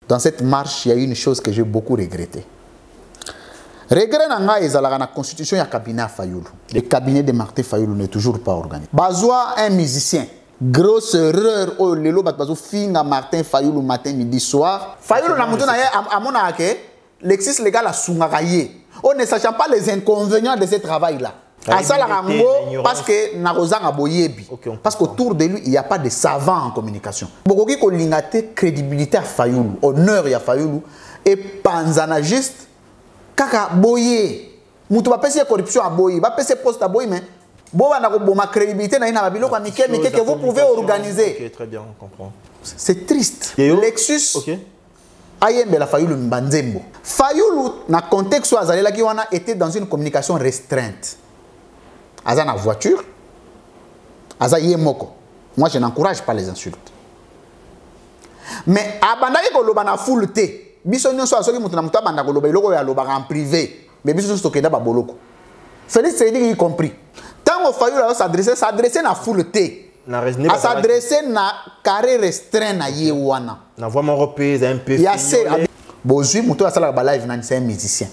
Dans cette marche, il y a eu une chose que j'ai beaucoup regretté. Regret nanga ezalaka na constitution ya cabinet à Fayoulou. Le cabinet de Martin Fayoulou n'est toujours pas organisé. Bazwa un musicien. Grosse erreur oh lelo bazo finga Martin Fayoulou matin midi soir. Fayoulou na mutu na ye amona ke l'exercice légal a sungakaye. On ne sachant pas les inconvénients de ce travail là. Parce que Narozanga Boyebi. Parce qu'autour de lui, il n'y a pas de savants en communication. Beaucoup qui ont crédibilité à Fayoulou, honneur à Fayoulou, et Panzana juste, Kaka Boye. Moutou va passer corruption à Boye, va passer poste à Boye, mais bon, ma crédibilité n'a pas que vous pouvez organiser. Ok, très bien, on comprend. C'est triste. Lexus. Ayembe la Fayoulou Mbanzembo. Fayoulou, dans le contexte où Azalé Lakiwana était dans une communication restreinte. Aza na voiture, Aza Yemoko. Moi, je n'encourage pas les insultes. Mais abandaki ko loba na full té. Biso nyonso asoki mutu na mutu abanda ko loba iloko ya loba en privé. Mais biso nyonso tokenda ba boloko. Félix Tshisekedi y compris. Tant Fayoulou s'adresser na full té. À s'adresser na carré restreint na yewana. Na voix européenne un peu. Bozui mutu asala ba live na c'est un musicien.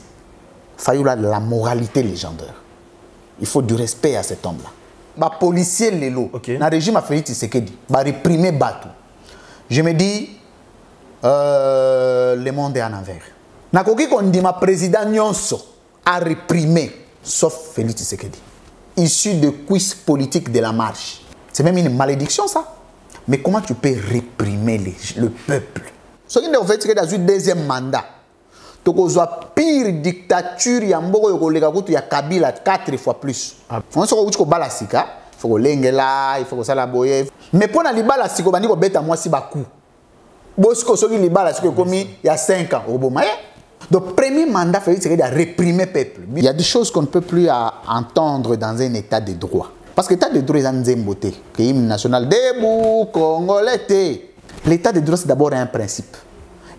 Fayoulou a la moralité légendaire. Il faut du respect à cet homme-là. Les policiers, le régime a fait Tshisekedi, réprimer Batou. Je me dis, le monde est en envers. Nakoki qu'on dit ma président Nyonso a réprimé, sauf Félix Tshisekedi, issu de quiz politique de la marche. C'est même une malédiction ça. Mais comment tu peux réprimer le peuple? Ce qui est fait dans un deuxième mandat. Tu as pire dictature yamboko yokolega Kabila 4 fois plus. On se retrouve balasika, il faut que l'engela, il faut que ça la boye. Mais pour la libala siko bandi ko beta moi si bakou. Bosko soki libala siko komi il y a 5 ans au Bomaye. Donc premier mandat Félix Tshisekedi a réprimer peuple. Il y a des choses qu'on ne peut plus entendre dans un état de droit. Parce que l'état de droit est un nzemboté. Que hymne national debout congolais. L'état de droit c'est d'abord un principe.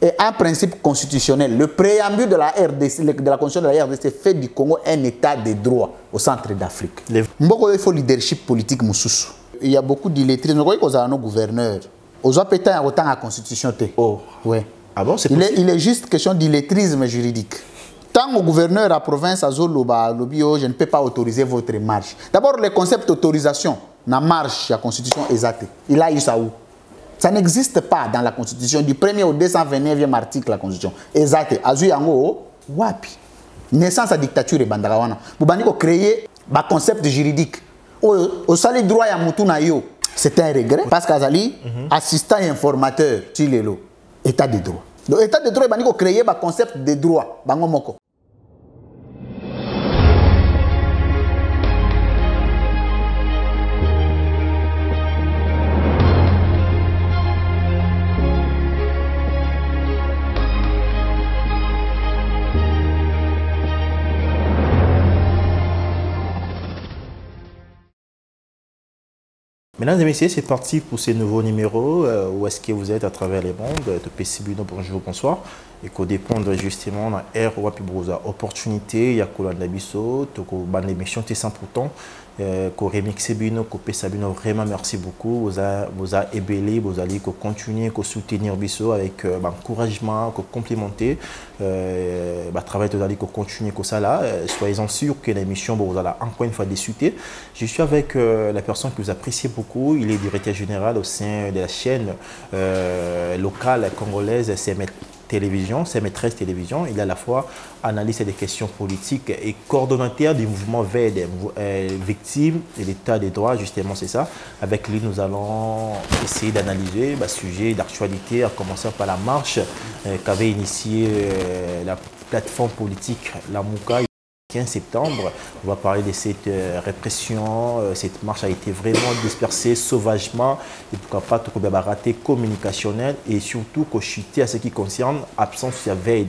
Et un principe constitutionnel. Le préambule de la RDC, de la Constitution de la RDC fait du Congo un état de droit au centre d'Afrique. Il faut leadership politique moussous. Il y a beaucoup d'illetrisme. Vous voyez qu'on a nos gouverneurs. Aux autres autant la Constitution. Oh. Ouais. Ah bon, il est juste question d'illettrisme juridique. Tant que gouverneur à province, à Zoloba, Lobio, je ne peux pas autoriser votre marche. D'abord, le concept d'autorisation, la marche, la Constitution exacte. Il a eu ça où? Ça n'existe pas dans la Constitution, du 1er au 229e article de la Constitution. Exact. Azu yango, wapi. Naissance à dictature et bandarawana. Vous avez créé un concept juridique. Au sali droit ya mutu na yo. C'est un regret. Parce qu'Azali, assistant et informateur, sur les lots. État de droit. Donc, état de droit, il a créé un concept de droit. Bango moko. Mesdames et messieurs, c'est parti pour ce nouveau numéro. Où est-ce que vous êtes à travers les mondes? Topesibuno, bonjour, bonsoir. Et qu'on dépend justement de la R Wapibrosa. Opportunité, il y a Kolanda Bisso, Toko Ban l'émission T100 pourtant. Qu'on remixe Bino, qu'on pèse Bino, vraiment merci beaucoup. Vous avez ébélé, vous allez continuer, qu'on soutenir Bisso avec encouragement, qu'on complémenter. Travail vous allez continuer comme ça là. Soyez-en sûrs que l'émission vous allez encore une fois discuter. Je suis avec la personne que vous appréciez beaucoup. Il est directeur général au sein de la chaîne locale congolaise CMT Télévision, c'est Maîtresse Télévision. Il est à la fois analyste des questions politiques et coordonnateur du mouvement vers des victimes et l'état des droits, justement c'est ça. Avec lui, nous allons essayer d'analyser le sujet d'actualité, à commencer par la marche qu'avait initiée la plateforme politique, la Mouka. 15 septembre, on va parler de cette répression. Cette marche a été vraiment dispersée sauvagement et pourquoi pas tout raté communicationnel et surtout chuté à ce qui concerne absence de veille.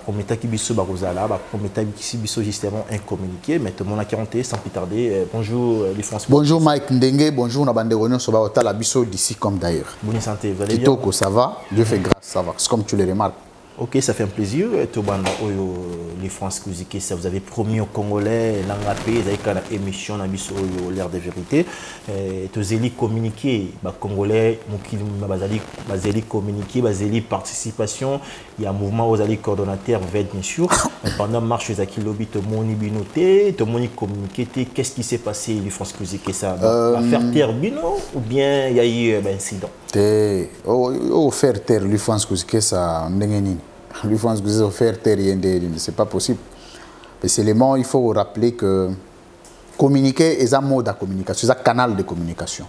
Promettant qui biso barozala, promettant qui biso justement un communiqué. Mais tout le monde a 40 sans plus tarder. Bonjour les Français. Bonjour Mike Ndenge, bonjour Nabande Réunion sur la biso d'ici comme d'ailleurs. Bonne santé, vous allez bien? Kitoko, ça va? Dieu fait grâce, ça va. C'est comme tu le remarques. Ok, ça fait un plaisir. Les France Kouzike, ça vous avez promis aux Congolais, l'Angapé, vous avez une émission dans l'air de vérité. Vous avez communiqué, les Congolais, vous avez communiqué, vous avez participation. Il y a un mouvement, vous avez coordonnateur, bien sûr. Pendant la marche, vous avez lobby, tout le monde binoté, tout le monde communiqué. Qu'est-ce qui s'est passé, les France Kouzike, ça faire taire bino ou bien il y a eu un incident? Faire taire, les France Kouzike, ça lui faire taire, c'est pas possible. Mais seulement, il faut rappeler que communiquer est un mode de communication, c'est un canal de communication.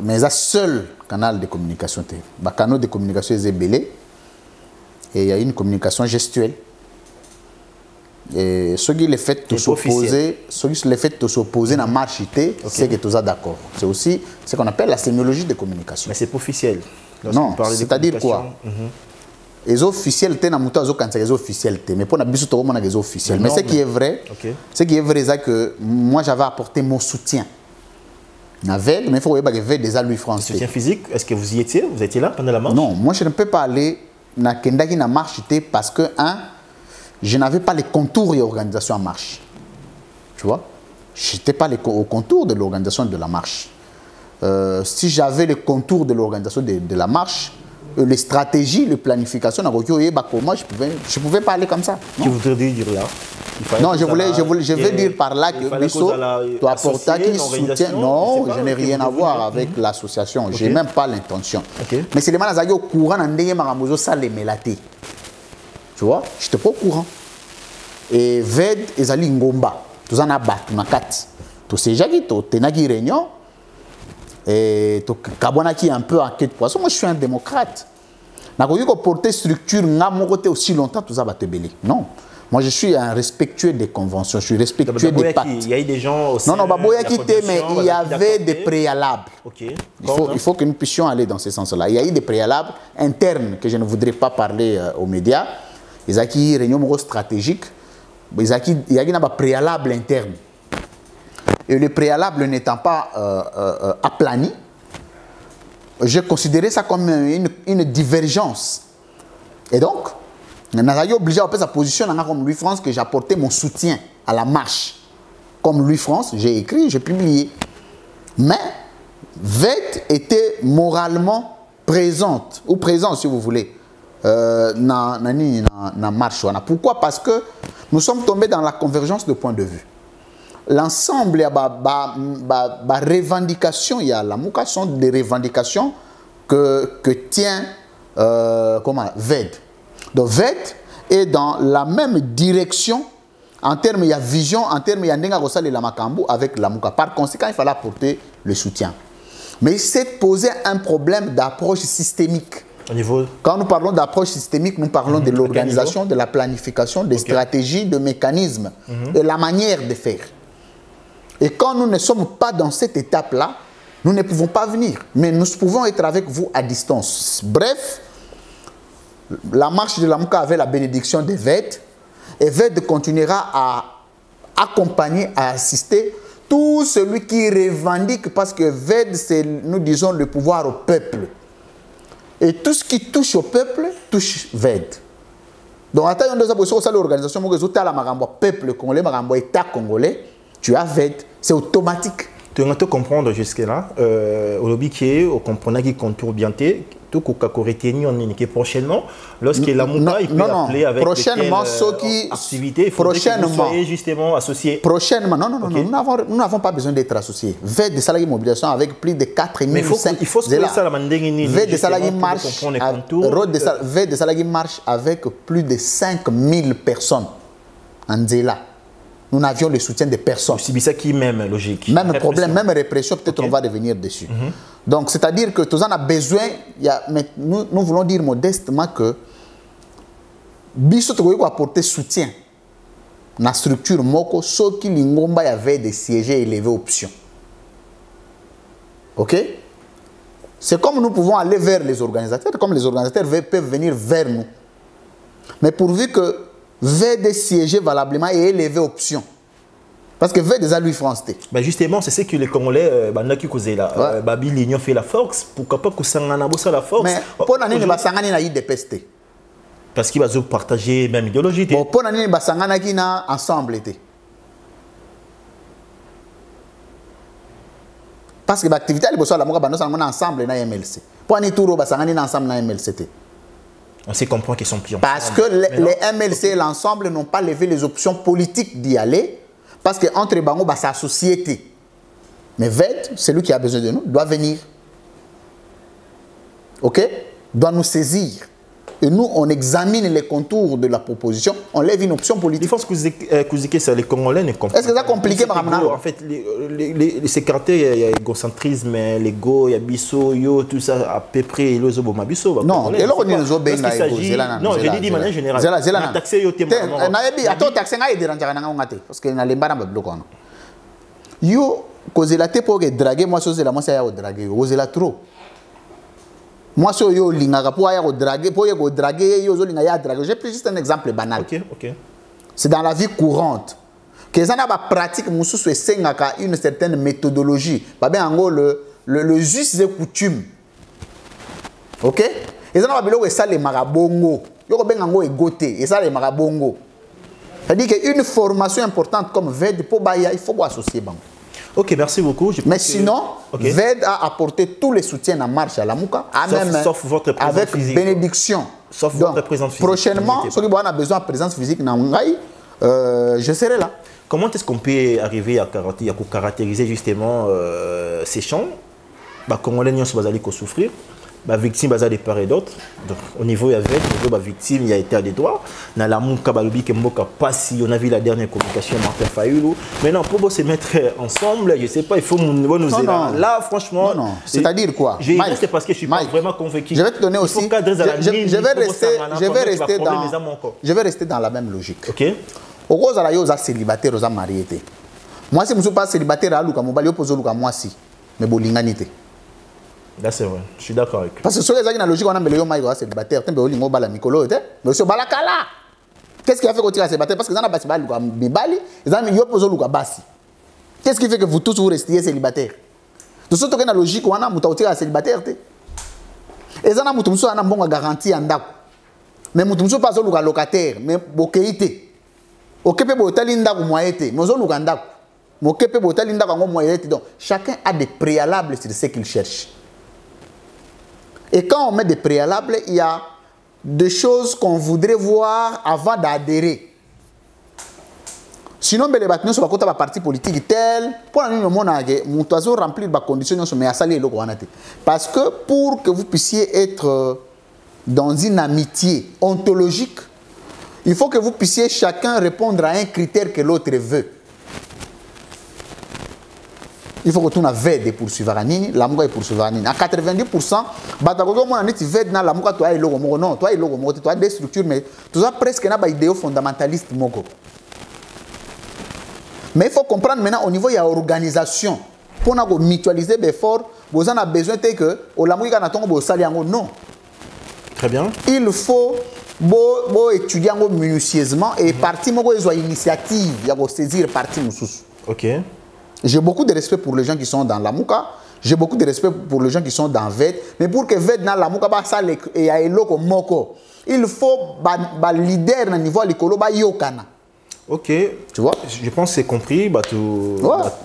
Mais c'est un seul canal de communication. Le canal de communication est belé et il y a une communication gestuelle. Et ce qui est fait de s'opposer, dans la marche, c'est que tout est d'accord. C'est aussi ce qu'on appelle la sémiologie de communication. Mais c'est pas officiel. Non, c'est-à-dire quoi? Les officiels, les officiels, mais pour les officiels. Mais ce qui est vrai, c'est que moi j'avais apporté mon soutien. Mais il faut que je déjà lui français. Soutien physique, est-ce que vous y étiez? Vous étiez là pendant la marche? Non, moi je ne peux pas aller dans la marche parce que, je n'avais pas les contours de l'organisation en marche. Tu vois? Je n'étais pas au contour de l'organisation de la marche. Si j'avais les contours de l'organisation de la marche, les stratégies, les planifications, moi je pouvais parler comme ça. Tu voudrais dire là? Non, je veux dire par là que Bissot, tu apportes qui soutient. Non, je n'ai rien à voir avec l'association. Je n'ai même pas l'intention. Mais c'est les gens au courant de ça les mélatés. Tu vois? Je n'étais pas au courant. Et Ved et Zali Ngomba, tu en as battu, tu as quatre. Tu sais, tu as une réunion. Et tu as un peu en quête de poisson. Moi, je suis un démocrate. Je n'ai pas porté structure aussi longtemps, tu as battu. Non. Moi, je suis un respectueux des conventions, je suis respectueux des pactes. Il y a eu des gens aussi. Non, mais il y avait des préalables. Il faut que nous puissions aller dans ce sens-là. Il y a eu des préalables internes que je ne voudrais pas parler aux médias. Il y a eu une réunion stratégique. Il y a eu des préalables internes. Et le préalable n'étant pas aplani, j'ai considéré ça comme une divergence. Et donc, je suis obligé à sa position comme Louis France que j'ai apporté mon soutien à la marche. Comme Louis France, j'ai écrit, j'ai publié. Mais VET était moralement présente, ou présent si vous voulez, dans la marche. Pourquoi? Parce que nous sommes tombés dans la convergence de points de vue. L'ensemble des revendications, il y a la Mouka sont des revendications que tient VED. Donc VED est dans la même direction en termes de vision, en termes de la Makambu avec la Mouka. Par conséquent, il fallait apporter le soutien. Mais il s'est posé un problème d'approche systémique. Quand nous parlons d'approche systémique, nous parlons de l'organisation, de la planification, des stratégies, de mécanismes, de la manière de faire. Et quand nous ne sommes pas dans cette étape-là, nous ne pouvons pas venir. Mais nous pouvons être avec vous à distance. Bref, la marche de la Mouka avait la bénédiction de VED. Et VED continuera à accompagner, à assister tout celui qui revendique, parce que VED, c'est, nous disons, le pouvoir au peuple. Et tout ce qui touche au peuple, touche VED. Donc, à l'organisation, peuple congolais, État congolais, tu as VED, c'est automatique. Tu dois comprendre jusque-là, au lobby qui est, au comprenant qui contourne bien, tout que prochainement, lorsque la Mouka il peut appeler avec prochainement, ceux qui activités, il faudrait que vous soyez justement associés. Prochainement, non, nous n'avons pas besoin d'être associés. VED de salariés mobilisation avec plus de 4 000. Mais il faut se ça la mandingue. VED de salariés marche, VED de salariés marche avec plus de 5 000 personnes en Zéla. Nous n'avions le soutien de personnes. C'est ça qui est même logique. Même répression. Problème, même répression, peut-être on va revenir dessus. Donc, c'est-à-dire que tout ça a besoin, mais nous voulons dire modestement que Bissot doit apporter soutien dans la structure Moko, sauf qu'il y avait des sièges élevés options. Ok? C'est comme nous pouvons aller vers les organisateurs, comme les organisateurs peuvent venir vers nous. Mais pourvu que VED siéger valablement et élever option. Parce que VED déjà lui France. Ben justement, c'est ce que les Congolais qui causaient là. L'union fait la force. Pourquoi pas que ça la force? Mais pour l'année, il y a des pestes. Parce qu'il va partager même idéologie. Bon, pour nous, basangana qui na ensemble été. Parce que l'activité elle bosse la moka bando sangana ensemble na MLC. Pour nous touro basangani na ensemble na MLC. On sait comprendre qu'ils sont pions. Parce que les MLC et l'ensemble n'ont pas levé les options politiques d'y aller. Parce que entre bango ba sa société. Mais VED, celui qui a besoin de nous, doit venir. Ok? Doit nous saisir. Et nous, on examine les contours de la proposition, on lève une option politique. Il faut que ça, les Congolais ne comprennent pas. Est-ce que c'est compliqué, Madame? En fait, ces quartiers, il y a l'égocentrisme, l'ego, il y a Bisso, yo, tout ça, à peu près, il y a Bisso. Non, et là, on est dans non, je l'ai dit de manière générale. Zela, taxé, yo, attends, taxé, il y a des parce que na lemba na bloc. Yo, cause la te pour draguer, moi, c'est la moi, c'est à draguer. Vous êtes là trop. Moi, si yo linga pour draguer, yo linga draguer. J'ai pris juste un exemple banal. Ok. C'est dans la vie courante. Que ça n'a pas pratique, moussou c'est une certaine méthodologie. Bah ben en gros le juste des coutumes. Ok? Et ça n'a pas besoin de ça les marabongo. Yo ben en gros égoté et ça les marabongo. C'est-à-dire qu'une formation importante comme VED pour Baya, il faut associer bango. Ok, merci beaucoup. Mais sinon, VED a apporté tous les soutiens en marche à la Mouka, sauf votre présence avec physique. Bénédiction. Sauf votre présence physique. Prochainement, ceux qui ont besoin de présence physique, je serai là. Comment est-ce qu'on peut arriver à caractériser justement ces champs? Les Congolais ne sont pas souffrir. Les victimes sont de part et d'autre. Donc, au niveau de la victime, il y a été à des droits. Dans la Mouka, on a vu la dernière communication de Martin Fayulu. Maintenant, pour se mettre ensemble, je ne sais pas, il faut nous aider. Là, franchement. Non. C'est-à-dire quoi? C'est parce que je suis pas vraiment convaincu. Je vais te donner aussi. Je vais rester dans la même logique. Ok. Au cause de la yosa célibataire, aux mariés. Moi, si je ne suis pas célibataire, je suis moi si. Mais bolinganité. Là, c'est vrai. Je suis d'accord avec. Parce que sur les gens qui ont la logique, on a mis le célibataire. Qu'est-ce qui a fait qu'on tire à célibataire? Parce que dans la base, qu'est-ce qui fait que vous tous vous restiez célibataires? De ce fait, la logique, on a mis à célibataire. Et ça, on a une garantie en dako. Mais on ne pas un locataire, mais bokéité. Ok, peut donc chacun a des préalables sur ce qu'il cherche. Et quand on met des préalables, il y a des choses qu'on voudrait voir avant d'adhérer. Sinon, les bâtiments sont à parti politique tel pour nous remplir les conditions mais à salir le. Parce que pour que vous puissiez être dans une amitié ontologique, il faut que vous puissiez chacun répondre à un critère que l'autre veut. Il faut que tu aies VED pour suivre Nini, la Mouka est pour suivre Nini. À 90%, VED na la Mouka, tu as le logo. Non, tu as le logo, tu as des structures, mais tu as presque une idée fondamentaliste. Mais il faut comprendre maintenant au niveau de l'organisation. Pour mutualiser les efforts, vous en avez besoin que la Mouka n'a pas non. Très bien. Il faut étudier minutieusement et parti soit initiative, il y a saisir parti moussous. Ok. J'ai beaucoup de respect pour les gens qui sont dans la Mouka. J'ai beaucoup de respect pour les gens qui sont dans VED. Mais pour que VED dans la Mouka, il faut un leader au niveau de l'écolo. Ok. Tu vois? Je pense que c'est compris.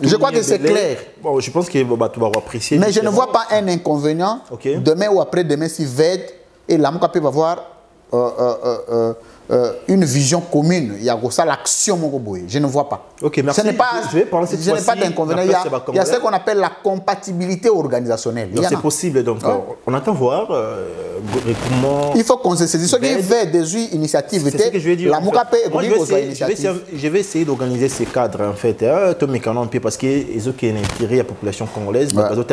Je crois que c'est clair. Bon, je pense que tu vas apprécier. Mais je ne vois pas un inconvénient. Demain ou après-demain, si VED et la Mouka peuvent avoir une vision commune. Il y a ça l'action. Je ne vois pas. Ok, merci. Ce n'est pas, je n'ai pas d'inconvénient. Il y a ce qu'on appelle la compatibilité organisationnelle. C'est possible. Donc, on attend voir comment. Il faut qu'on se saisisse. Ceux qui veulent des initiatives, c'est ce que je vais dire. La Mouka peut je vais essayer d'organiser ces cadres en fait. Parce que les autres qui ont intérêt à la population congolaise, surtout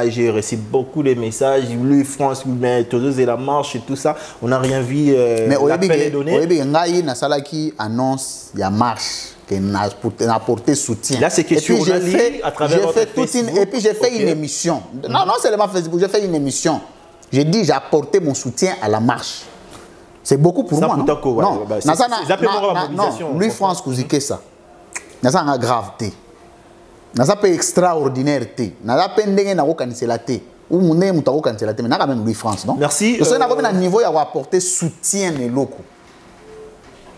j'ai reçu beaucoup de messages. Lui, France, tous la marche et tout ça. On n'a rien vu. Mais Ngai Nasalaki annonce il y a marche qui n'a apporté soutien. Là, c'est question à travers et puis j'ai fait une émission. Non, seulement Facebook, j'ai fait une émission. J'ai dit j'ai apporté mon soutien à la marche. C'est beaucoup pour moi. Non, lui France Kouzike ça. Nasa a gravité. Nasa pas extraordinaire té. Nasa pas ndenge na ko kanisela té. ou mon nez moutako cancela te mais na quand même Louis France non. Merci. Parce que na comme un niveau ya apporter soutien les locaux.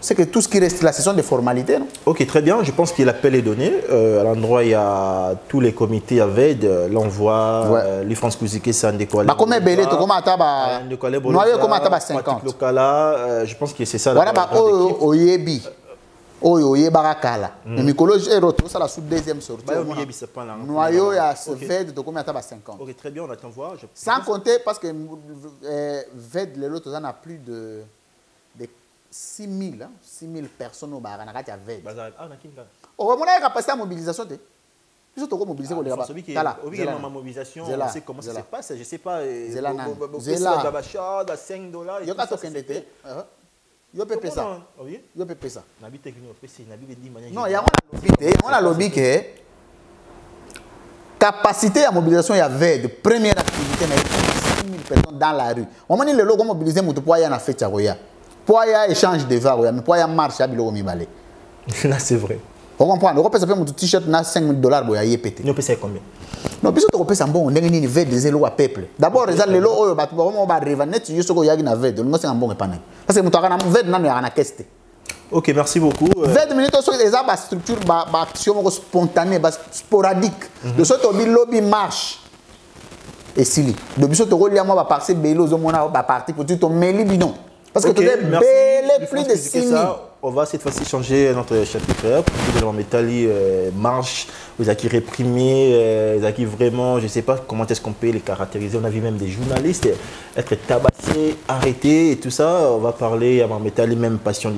C'est que tout ce qui reste là, ce sont des formalités, non? Ok, très bien. Je pense que l'appel est donné. À l'endroit, il y a tous les comités à VED, l'envoi, les France Kouzike, c'est un décollé. Bah, comment belé, tu comment ataba? Noyau, comment ataba 50? Je pense que c'est ça. Voilà, bah, oyebi. Oye barakala. Mais mycologie est retour, ça la sous deuxième sortie. Noyau, il y a VED, tu comment ataba 50? Ok, très bien, on attend voir. Sans compter, parce que VED, l'autre, on a plus de 6 000 personnes au Baran, à VED. On a la capacité à mobilisation. Ils sont mobilisés pour les rabat. La mobilisation, on sait comment ça se passe. Je ne sais pas. Zela. $5. Il y a pas ça. Il y a pas ça. Non, il y a un lobby qui est capacité à mobilisation. Il y a VED. Première activité, il y a 6 000 personnes dans la rue. On m'a dit le logo mobilisé, il y a un fait. Pour y a échange de var, mais pour y a marche à bilo mi balé. Là c'est vrai. On comprend. On peut payer mon t-shirt na $5,000 pour y pété. Nous payer combien? Non, puis on peut payer bon, on est ni vede des élo à peuple. D'abord les allo oyo bat on va revenir tu yosoko yagi na vede. On c'est un bon epana. Parce que muto kana vede na ya na keste. OK, merci beaucoup. Vede minute so les ba structure ba action spontanée, ba sporadique. De sorte au lobby marche. Et si de biso to rolia moi ba partir belo zo mona ba partir pour tout meli bidon. Parce que tu es belé plus de 6 000. On va cette fois-ci changer notre chapitre. Le gouvernement Métali marche, vous avez réprimé, vous avez vraiment, je ne sais pas comment est-ce qu'on peut les caractériser. On a vu même des journalistes être tabassés, arrêtés et tout ça. On va parler à Métali, même Passion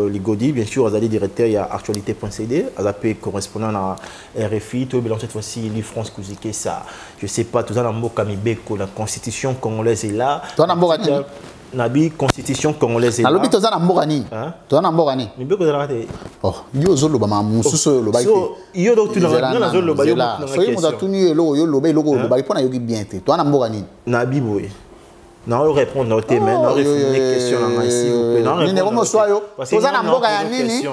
Ligodi. Bien sûr, vous allez directeur, il y a actualité.cd, vous avez correspondant à RFI. Tout le cette fois-ci, les France Kouzike, ça, je ne sais pas, tout ça dans le mot Kamibeko, la constitution congolaise est là. Nabi constitution congolaise. Na lobi toza na mbogani. Toza na mbogani. Ni beko za raté. Oh, yo zolo ba ma mususu lo ba ite. Yo donc tu na zolo ba yo na question. So yo mo tuni lo yo lo ba lo ba pona yo ki bien te. Toza na mbogani. Nabi boy. Na o répondre na te mais na répondre les questions là ici vous pouvez. Na ni ko so yo. Toza na mboga ya nini?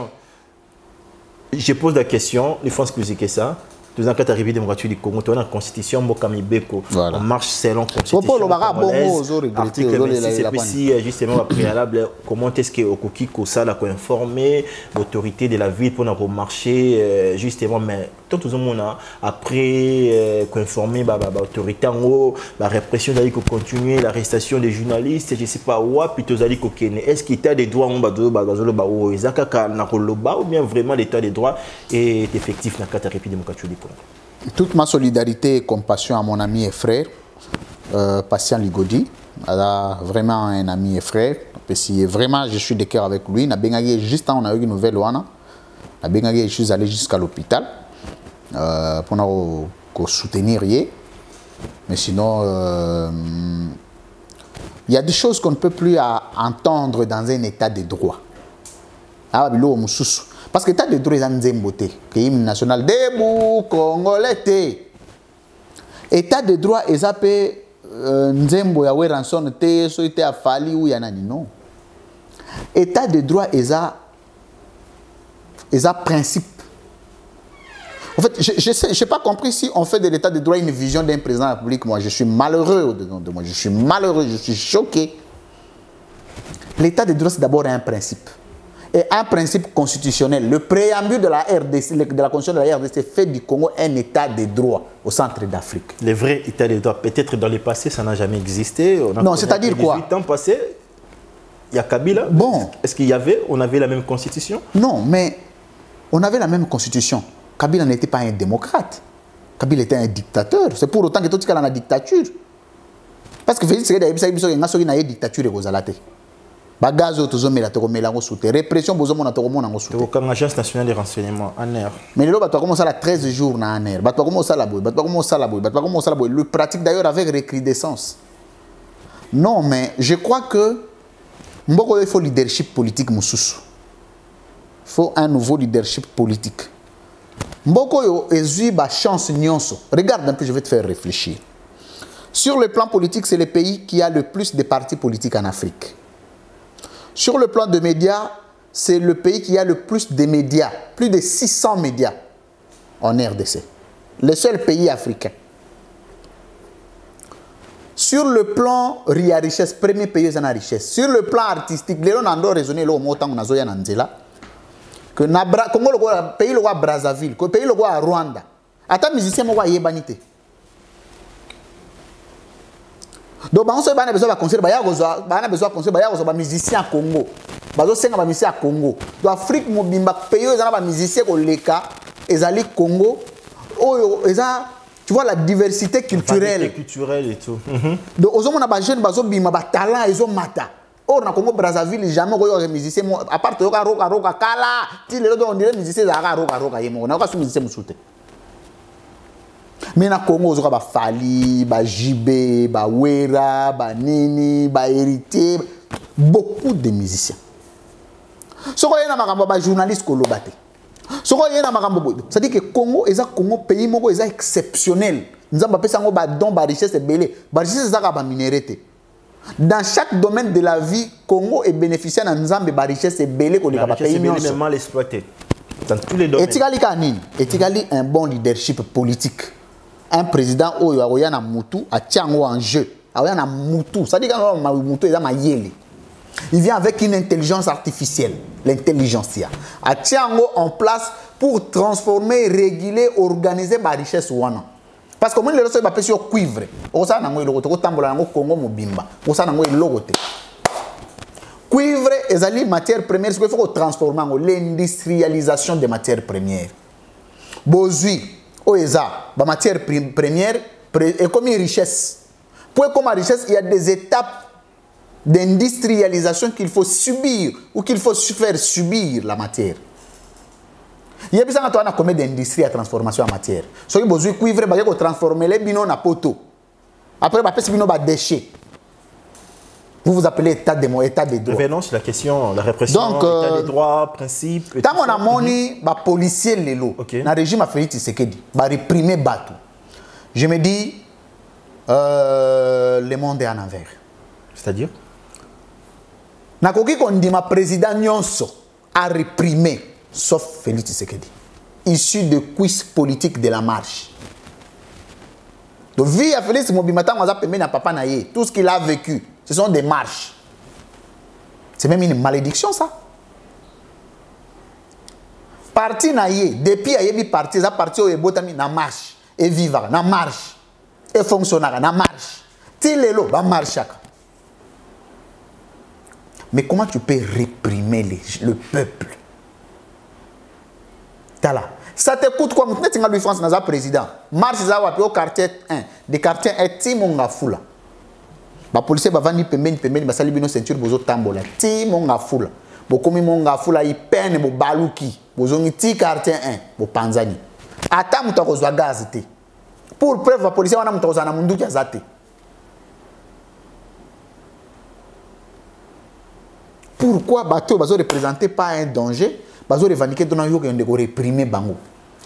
Je pose la question, les France Kouzike ça. Deux ans quand arrivé démocratique du Congo, tu as la constitution Mokamibeko. On marche selon la constitution congolaise. Article 26, c'est précis justement préalable. Comment est-ce que Okoki Kosa l'a informé l'autorité de la ville pour nous marcher justement, mais tout le monde après informé l'autorité en haut, la répression d'aller continuer, l'arrestation des journalistes, je ne sais pas où, puis tu as dit est-ce qu'il y a des droits ou bien vraiment l'état des droits est effectif dans la République démocratique du Congo? Toute ma solidarité et compassion à mon ami et frère, Patient Ligodi. Vraiment un ami et frère. Si vraiment je suis de cœur avec lui, juste on a eu une nouvelle, je suis allé jusqu'à l'hôpital pour nous soutenir. Mais sinon, il y a des choses qu'on ne peut plus entendre dans un état de droit. Parce que l'état de droit est un zémboté. Le hymne national debout, congolais. L'état de droit est un peu nzembo ya ranson te so ite afali ou yanani non. État de droit est un principe. En fait, je n'ai pas compris si on fait de l'état de droit une vision d'un président de la République. Moi, je suis malheureux au-dedans de moi. Je suis malheureux, je suis choqué. L'état de droit, c'est d'abord un principe. Et un principe constitutionnel. Le préambule de la RDC, de la Constitution de la RDC fait du Congo un état de droit au centre d'Afrique. Le vrai état de droit, peut-être dans le passé, ça n'a jamais existé. Non, c'est-à-dire quoi? 18 ans passés, il y a Kabila. Bon. Est-ce on avait la même constitution? Non, mais on avait la même constitution. Kabila n'était pas un démocrate. Kabila était un dictateur. C'est pour autant que tout le monde a la dictature. Parce que Félix Tshisekedi a dit que une dictature est bagazo tozomela tokomela ngo soute répression bozomona tokomona ngo soute comme agence nationale de renseignement ANR mais le bato commence à la 13 jours na ANR bato commence à la boy bato commence à la boy bato commence à la boy le pratique d'ailleurs avec recrudescence. Non mais je crois que mboko il faut leadership politique mususu. Il faut un nouveau leadership politique. Mboko yo ezui ba chance nyonso. Regarde un peu, je vais te faire réfléchir. Sur le plan politique, c'est le pays qui a le plus de partis politiques en Afrique. Sur le plan de médias, c'est le pays qui a le plus de médias, plus de 600 médias en RDC. Le seul pays africain. Sur le plan ria richesse, premier pays dans la richesse. Sur le plan artistique, les gens ont raisonné là au montant on a zoya nanzela que na Congo le pays le roi Brazzaville, que pays le roi Rwanda. Ata musicien mo wa yebanité. Donc on a besoin de conseiller, on a besoin de conseiller, on a musicien Congo. Bazo senga ba musicien Congo. Donc Afrique mobimba pays ils ont ba musicien ko leka ezali Congo. Oh eza tu vois la diversité culturelle. La culturelle et tout. Donc aux hommes on a ba jeune bazo bima ba talent ils ont mata. Or na Congo Brazzaville jamais ko musicien à part to roka kala, ti le on dirait musicien za roka yemo. Na ko su musicien musulte. Mais na Congo ozoka ba Fali, ba Jibé, ba Wera, ba Nini, ba Héritier, beaucoup de musiciens. Soko yena makambo ba journaliste ko lobate. Soko yena makambo boy. Ça dit que Congo est un Congo pays moko est exceptionnel. Nzamba pesa ngo ba don ba richesse belé. Ba richesse za ba minéralité. Dans chaque domaine de la vie, Congo est bénéficiaire de nzambe ba richesse belé ko leka ba pays nyonso. C'est mal exploité. Dans tous les domaines. Etikali kanini? Etikali un bon leadership politique. Un président oyo akoya na mutu atiango en jeu akoya na mutu ça dit que mutu eza mayele il vient avec une intelligence artificielle l'intelligentsia atiango en place pour transformer réguler organiser ba richesse wana parce que moi les gens ba pesi yo cuivre osa na ngo eloko ko tambola ngo Congo mobimba osa na ngo eloko te cuivre ezali matière première ce qu'il faut transformer ngo l'industrialisation des matières premières bozui Oeza, la matière première est comme une richesse. Pour comme une richesse, il y a des étapes d'industrialisation qu'il faut subir ou qu'il faut faire subir la matière. Il y a besoin de combien d'industrie à transformation en matière. Si vous avez besoin de cuivre, vous pouvez transformer les binons en poteau. Après, vous pouvez faire des déchets. Vous appelez état de droit. Revenons sur la question, la répression, état de droit, principe. Tant qu'on a moni, les policiers lélo, dans le régime a Félix Tshisekedi, va réprimer Batou. Je me dis, le monde est en envers. C'est-à-dire? Nakoki qu'on dit ma président Nyonso a réprimé, sauf Félix Tshisekedi, issu de quiz politique de la marche. Donc, vie à Félix Mobimata, on a permis à papa naïe, tout ce qu'il a vécu. Ce sont des marches. C'est même une malédiction, ça. Parti naïe, depuis ayebi parti, ça parti au ebotami na marche, et vivre, na marche, et fonctionnaire, na marche. Tilelo, na marche. Mais comment tu peux réprimer le peuple? Tala. Ça te coûte quoi? Maintenant, tu as France, dans président. Marche, ça va au quartier 1. Des quartiers 1, Timonga Foula. Les policiers vont venir pembeni basali bino ceinture bozo tambola ti monga fula bokomi monga fula ipene bo baluki bozongi ti quartier 1 bo panzani ata muto kozwa gaz te pour preuve les policiers wana muto kozana munduki azate pourquoi bato bazo représenter pas un danger bazo revendiquer dona yo ke ndeko réprimer bango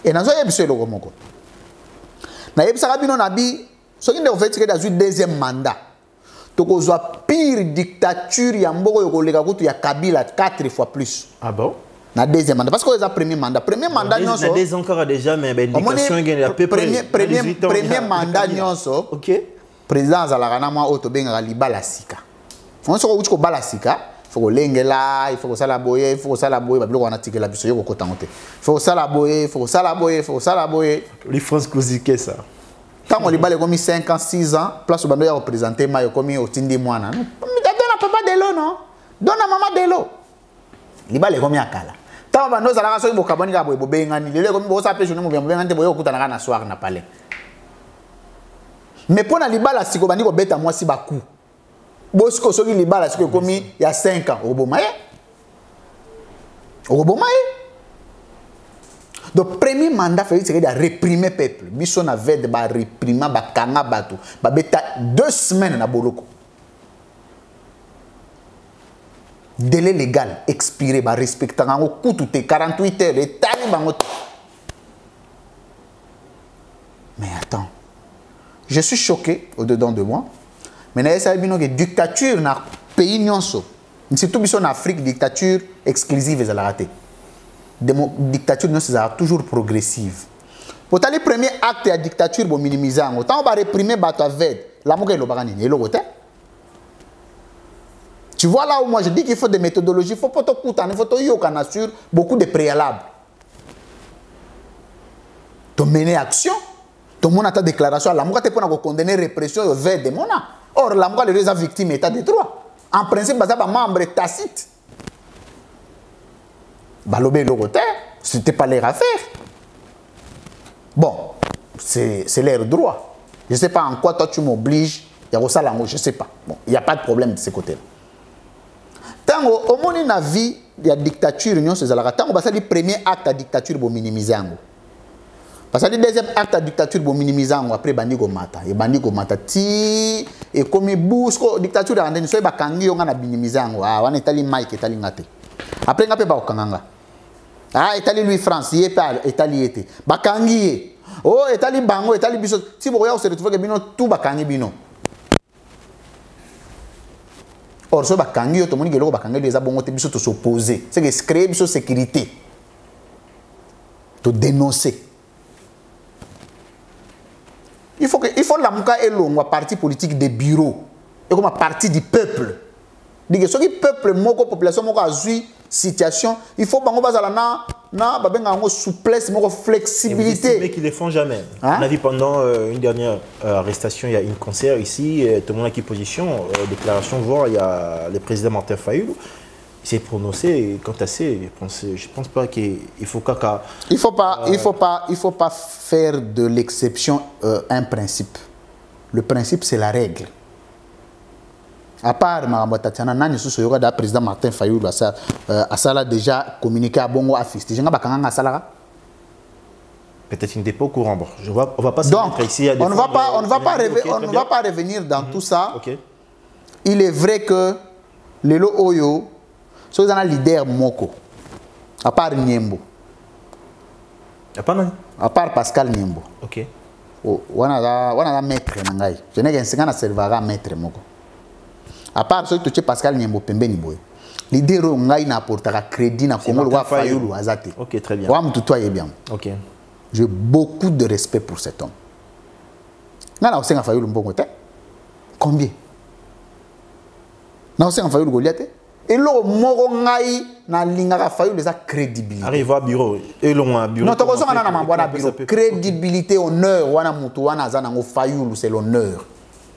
et nazo yebiso eloko moko na yebisa bino nabi soki ndeko fait que dans deuxième mandat tokozwa pire dictature ya mboko yokoleka kutu ya Kabila 4 fois plus. Ah bon? Na deuxième mandat parce que c'est premier mandat nyonso. Na des encore déjà mais indication ngene à peu près premier mandat nyonso. OK. Président azalaka na mwa auto benga libala sika. On se ko bala sika, faut lengela, il faut sala boye, babiloko wana tikela biso yoko kotangote. Faut sala boye. Les France cosique ça. Quand on libale comme 5 ans, 6 ans, place où on doit représenter Mayo comme au Tindi Moana. Donne à papa de l'eau, non? Donne à maman de l'eau. Libale comme Yakala. Tant que nous allons faire des cabani à Bobo Bengani, les comme vous appelez, je ne me viens pas de Boyo Koutana na soir na palais. Mais pour la libala, si vous avez dit que moi si bakou. Bosco, ce qui libala, c'est que comme il y a 5 ans, au Bomaye. Donc, premier mandat, Félix Tshisekedi a réprimé le peuple. Bisson avait de réprimer, kanga batou. Beta 2 semaines na boloko. Délai légal expiré, respectant en coup tout 48 heures, les talibans. Mais attends, je suis choqué au-dedans de moi. Mais il y a une dictature dans le pays nyonso. Surtout en Afrique, dictature exclusive et raté. Dictature c'est toujours progressive. Pour le premier acte de la dictature, pour minimiser, autant on va réprimer Bato Aved, la moka elobaka nini eloko te. Tu vois là où moi je dis qu'il faut des méthodologies, il faut pas tout il faut yokana sur beaucoup de préalables. Tu mener action, tu mona ta déclaration, la moka te pour condamner répression vers des mona. Or la moka les victimes état de droit. En principe ça ba membre tacite. Balobé le côté, c'était pas leur affaire. Bon, c'est leur droit. Je sais pas en quoi toi tu m'obliges, il y a ça là, je sais pas. Bon, il y a pas de problème de ce côté-là. Tant au monde na vie, il y a dictature union ces alaka. Tant ça le premier acte de dictature pour minimiser ango. Parce que le deuxième acte de dictature pour minimiser ango après bandigo mata. Et bandigo mata ti et comme busco dictature en ndeni so ba kangi yo ngana minimiser ango. Ah wana etali Mike etali ngate. Après ngape ba okanganga. Ah etali Louis France yé pas etali été. Ba kangi oh etali bango etali biso si bo ya se retrouver que bino tout ba kangi bino. Or, ce bakangi, tout le monde qui est bakangi, les abonnés biso te s'opposer. C'est que créer biso sécurité, te dénoncer. Il faut la mouka et l'on parti politique des bureaux et comme un parti du peuple. Dit que ce qui peuple, moko population, moko azui situation, il faut bango bazala na babenga ngo souplesse, moko flexibilité. Mais qui ne les font jamais. Hein? On a vu pendant une dernière arrestation, il y a une concert ici, tout le monde a qui position, déclaration, voir, il y a le président Martin Fayulu. Il s'est prononcé quant à ça. Je pense pas qu'il faut caca. Il faut pas faire de l'exception un principe. Le principe c'est la règle. À part le président Martin Fayulu a ça déjà communiqué à Bongo à Fisti. Peut-être qu'il n'était pas au courant. Bon, on va pas donc, ici à on ne va pas revenir dans tout ça. Okay. Il est vrai que les Oyo sont un leader Moko. À part Niembo. À part Pascal Niembo. Ok. On a maître Nangai. Je n'ai qu'un à servir maître Moko. À part ce que tu Pascal Niembo Pembe Niboy. L'idée Rongai n'apportera crédit na Congo Roi Fayulu Azate. Ok, très bien. Bien. Ok. J'ai beaucoup de respect pour cet homme. Nana Osenga Fayulu Mbongote. Combien? Nana Osenga Fayulu Goliath. Et l'eau Morongai na lingara Fayulu les a crédibilité. Arrive au bureau. Et l'on a bureau. Non, tu as na bureau. Crédibilité, honneur, wana mutu wana zanango Fayulu, c'est l'honneur.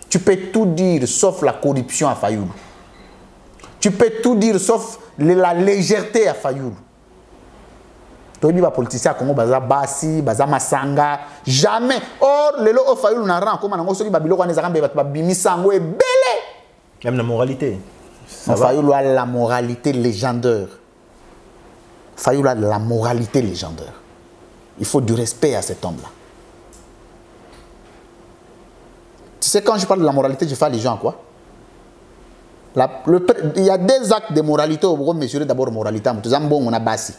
Tu peux tout dire sauf la corruption à Fayulu. Tu peux tout dire sauf la légèreté à Fayulu. Tu as politicien à Congo, baza Bassi, baza Masanga, jamais. Or, le lo Fayulu n'a rien comme on a babilo quand les arabes bimisango est belé. Même la moralité. Fayulu a la moralité légendaire. Fayulu a la moralité légendaire. Il faut du respect à cet homme-là. Tu sais, quand je parle de la moralité, je fais les gens quoi? Il y a des actes de moralité où on mesurer d'abord moralité. On a bassi.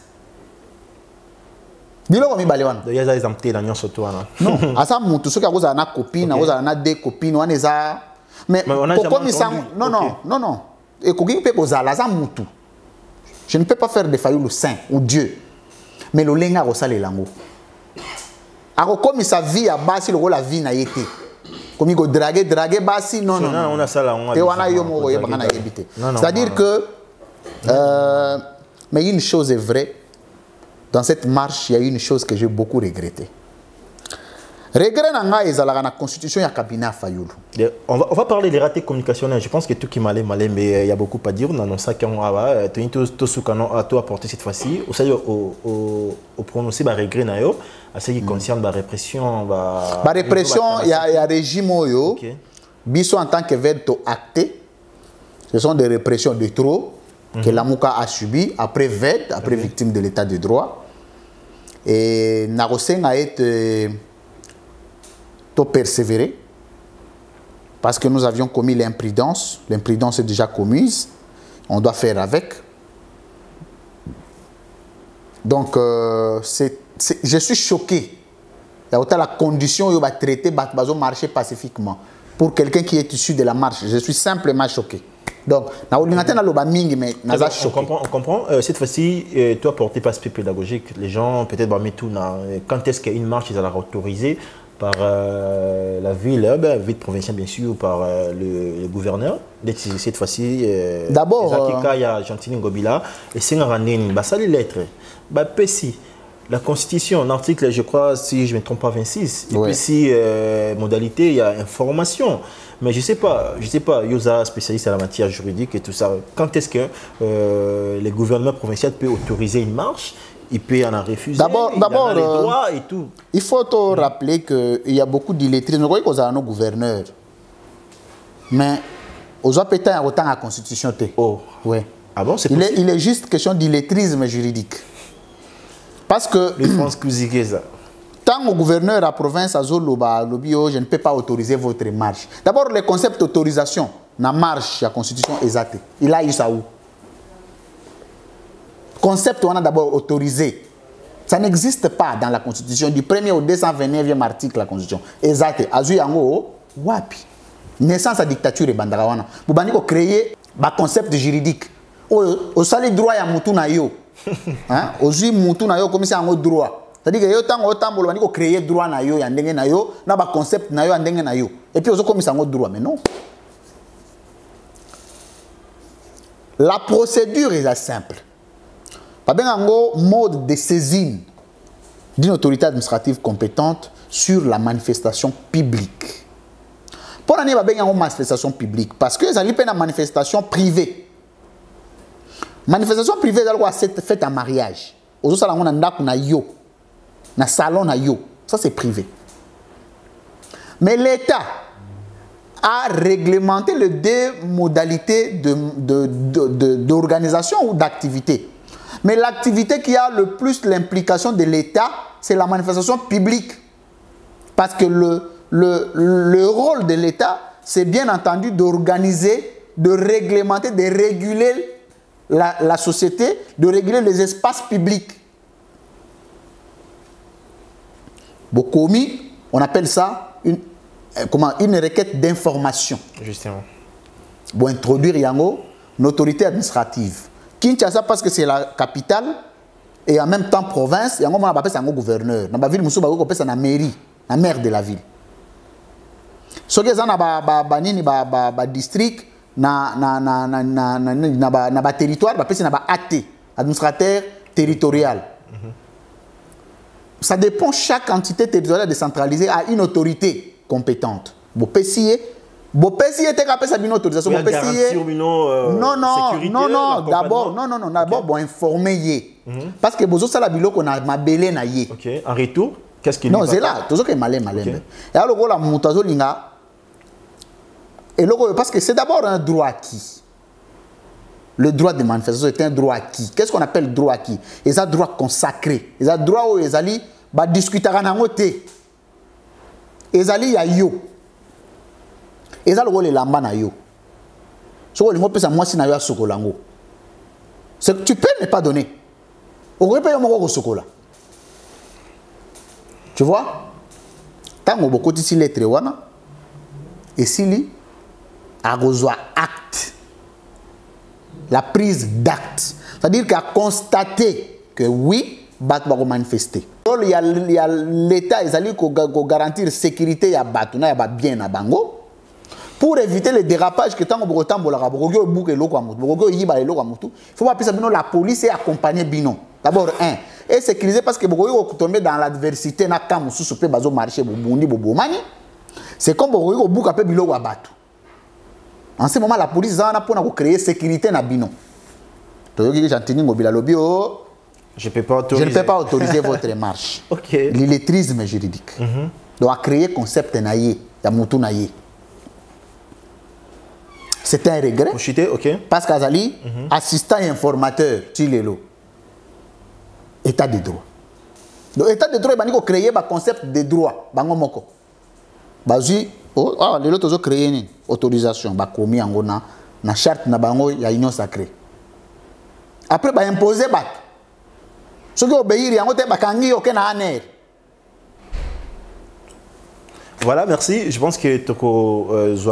Bilo comme Balewan. Il y a des exemples dans toi non. À ça, tout ce qui a cause à copine, à des copines, on est à. Mais pourquoi non. Et Kogi peut poser la mutu. Je ne peux pas faire de Fayulu saint ou Dieu. Mais le lenga rosa les lango. Alors comme sa vie à bassi le la vie n'a été. Comme il draguer bassi non. On a ça là, on a c'est-à-dire que mais une chose est vraie. Dans cette marche, il y a une chose que j'ai beaucoup regretté. Regret dans la constitution, il y a cabinet à Fayulu. On va parler des ratés communicationnels. Je pense que tout qui m'allait, mais il y a beaucoup à dire. On a ça qu'on a tout apporté cette fois-ci. Au prononcer des regrets, à ce qui concerne la répression. La répression, il y a un régime oyo. Biso en tant que veto acté, ce sont des répressions de trop que la Mouka a subi après VED, après victime de l'état de droit. Et Naroseng a été persévéré parce que nous avions commis l'imprudence. L'imprudence est déjà commise. On doit faire avec. Donc, je suis choqué. Il y a autant la condition où on va traiter, marcher pacifiquement. Pour quelqu'un qui est issu de la marche, je suis simplement choqué. Donc, on comprend. Cette fois-ci, toi, porté par aspect pédagogique, les gens, peut-être, quand est-ce qu'il y a une marche, ils allaient autoriser par la ville, ville provinciale bien sûr, par le gouverneur. Cette fois-ci, d'abord, il y a Gentini Ngobila et c'est ça les lettres. La Constitution, l'article, je crois, si je ne me trompe pas, 26. Et puis si modalité, il y a information. Mais je sais pas, Yosa, spécialiste à la matière juridique et tout ça, quand est-ce que les gouvernements provinciaux peuvent autoriser une marche? Il peut en refuser, d'abord, il a les droits et tout. Il faut te rappeler qu'il y a beaucoup d'illettrés. Nous voyons qu'on a nos gouverneurs. Mais aux autres pétins, autant la Constitution. Oh. Ouais. Ah bon, c'est possible? Il est juste question d'illettrisme juridique. Parce que... Les France Kouzike, ça. Tant au gouverneur à province, à Zoloba, Lobio, je ne peux pas autoriser votre marche. D'abord, le concept d'autorisation, la marche, la Constitution exacte. Il a eu ça où? Concept, on a d'abord autorisé. Ça n'existe pas dans la Constitution, du 1er au 229e article de la Constitution. Exact. Azu yango, wapi. Naissance à dictature et bandarawana. Vous avez créé un concept juridique. Au sali droit ya mutu na yo. Hein? Aujourd'hui mutu na yo comme ça en droit. C'est-à-dire que yo tant vous créer droit na yo ya ndenge na yo, na ba concept na yo ya ndenge na yo. Et puis comme ça en droit, mais non. La procédure est simple. Pas bien un mode de saisine d'une autorité administrative compétente sur la manifestation publique. Pour l'année, il y a une manifestation publique parce que ça y a une manifestation privée. Manifestation privée, c'est faite en mariage. Aujourd'hui, ça y a un salon na yo. Ça, c'est privé. Mais l'État a réglementé les deux modalités d'organisation ou d'activité. Mais l'activité qui a le plus l'implication de l'État, c'est la manifestation publique. Parce que le rôle de l'État, c'est bien entendu d'organiser, de réglementer, de réguler la société, de réguler les espaces publics. Bokomi, on appelle ça une requête d'information. Justement. Pour introduire Yango, une autorité administrative. Kinshasa parce que c'est la capitale et en même temps province, Yango on appelle ça un gouverneur. Dans la ville Moussou on appelle ça la mairie, la maire de la ville. Ce qui est dans district, na territoire, c'est un AT, administrateur territorial. Ça dépend, chaque entité territoriale décentralisée a une autorité compétente. Bon, PCA, était capable de une autorisation. Non, d'abord, bon, informer. Parce que bozo ça la bilo qu'on a mabelé na yé. OK, en retour, qu'est-ce qu'il Non, c'est là, toujours que malin. Et alors la montazo linga et parce que c'est d'abord un droit acquis. Le droit de manifestation est un droit acquis. Qu'est-ce qu'on appelle droit acquis? C'est un droit consacré. C'est un droit où les alliés discuter en angoté. Les alliés ya yo. Et ça, le lamba na yo. Ce que le ça moi si na yo sokolango. C'est que tu peux ne pas donner. Au repère mon sokola. Tu vois? Tant que beaucoup de lettres wana et si a besoin acte. La prise d'acte. C'est-à-dire qu'à constater que oui, Batu va manifester. Il y a l'État, il y garantir la sécurité, il y a Batu, il y a bien à Bango. Pour éviter les dérapages que tant que il faut pas que la police est accompagnée Bino. D'abord, et sécuriser parce que vous tomber dans l'adversité, c'est comme vous en ce moment, la police a créé sécurité na Bino. Je ne peux pas autoriser votre marche. Okay. L'illettrisme juridique. Donc, créer concept naïe, yamutu naïe. C'est un regret. Okay. Parce qu'Azali, assistant et informateur, Tilelo. État de droit. Donc, état de droit, il a créé un concept de droit. Bangomoko. Bazi, les autres ont créé une autorisation. Bah, commis en gona, na charte na bango, il y a union sacrée. Après, bah, imposer bat. Ceux qui obéissent, il y a un kangi, aucun aner. Voilà, merci. Je pense que Toko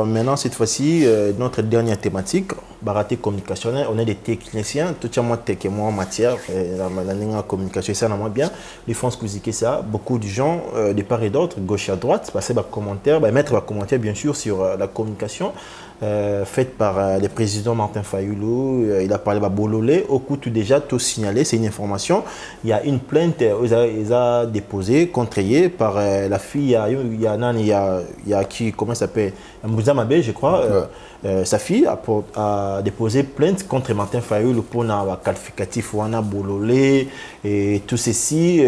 maintenant, cette fois-ci, notre dernière thématique. baraté communicationnel, on est des techniciens, tout moi tech et moi en matière, la communication, ça n'a bien. Les France que ça, beaucoup de gens, de part et d'autre, gauche à droite, passer par commentaire, mettre un commentaire bien sûr sur la communication. Faite par le président Martin Fayoulou, il a parlé de Bololé. Au coup, tout déjà, tout signalé, c'est une information. Il y a une plainte, ils ont déposé, contrariée par la fille, il y a qui, comment ça s'appelle, Mouza Mabé, je crois. Sa fille a déposé plainte contre Martin Fayoulou pour un qualificatif ou un Bololé et tout ceci.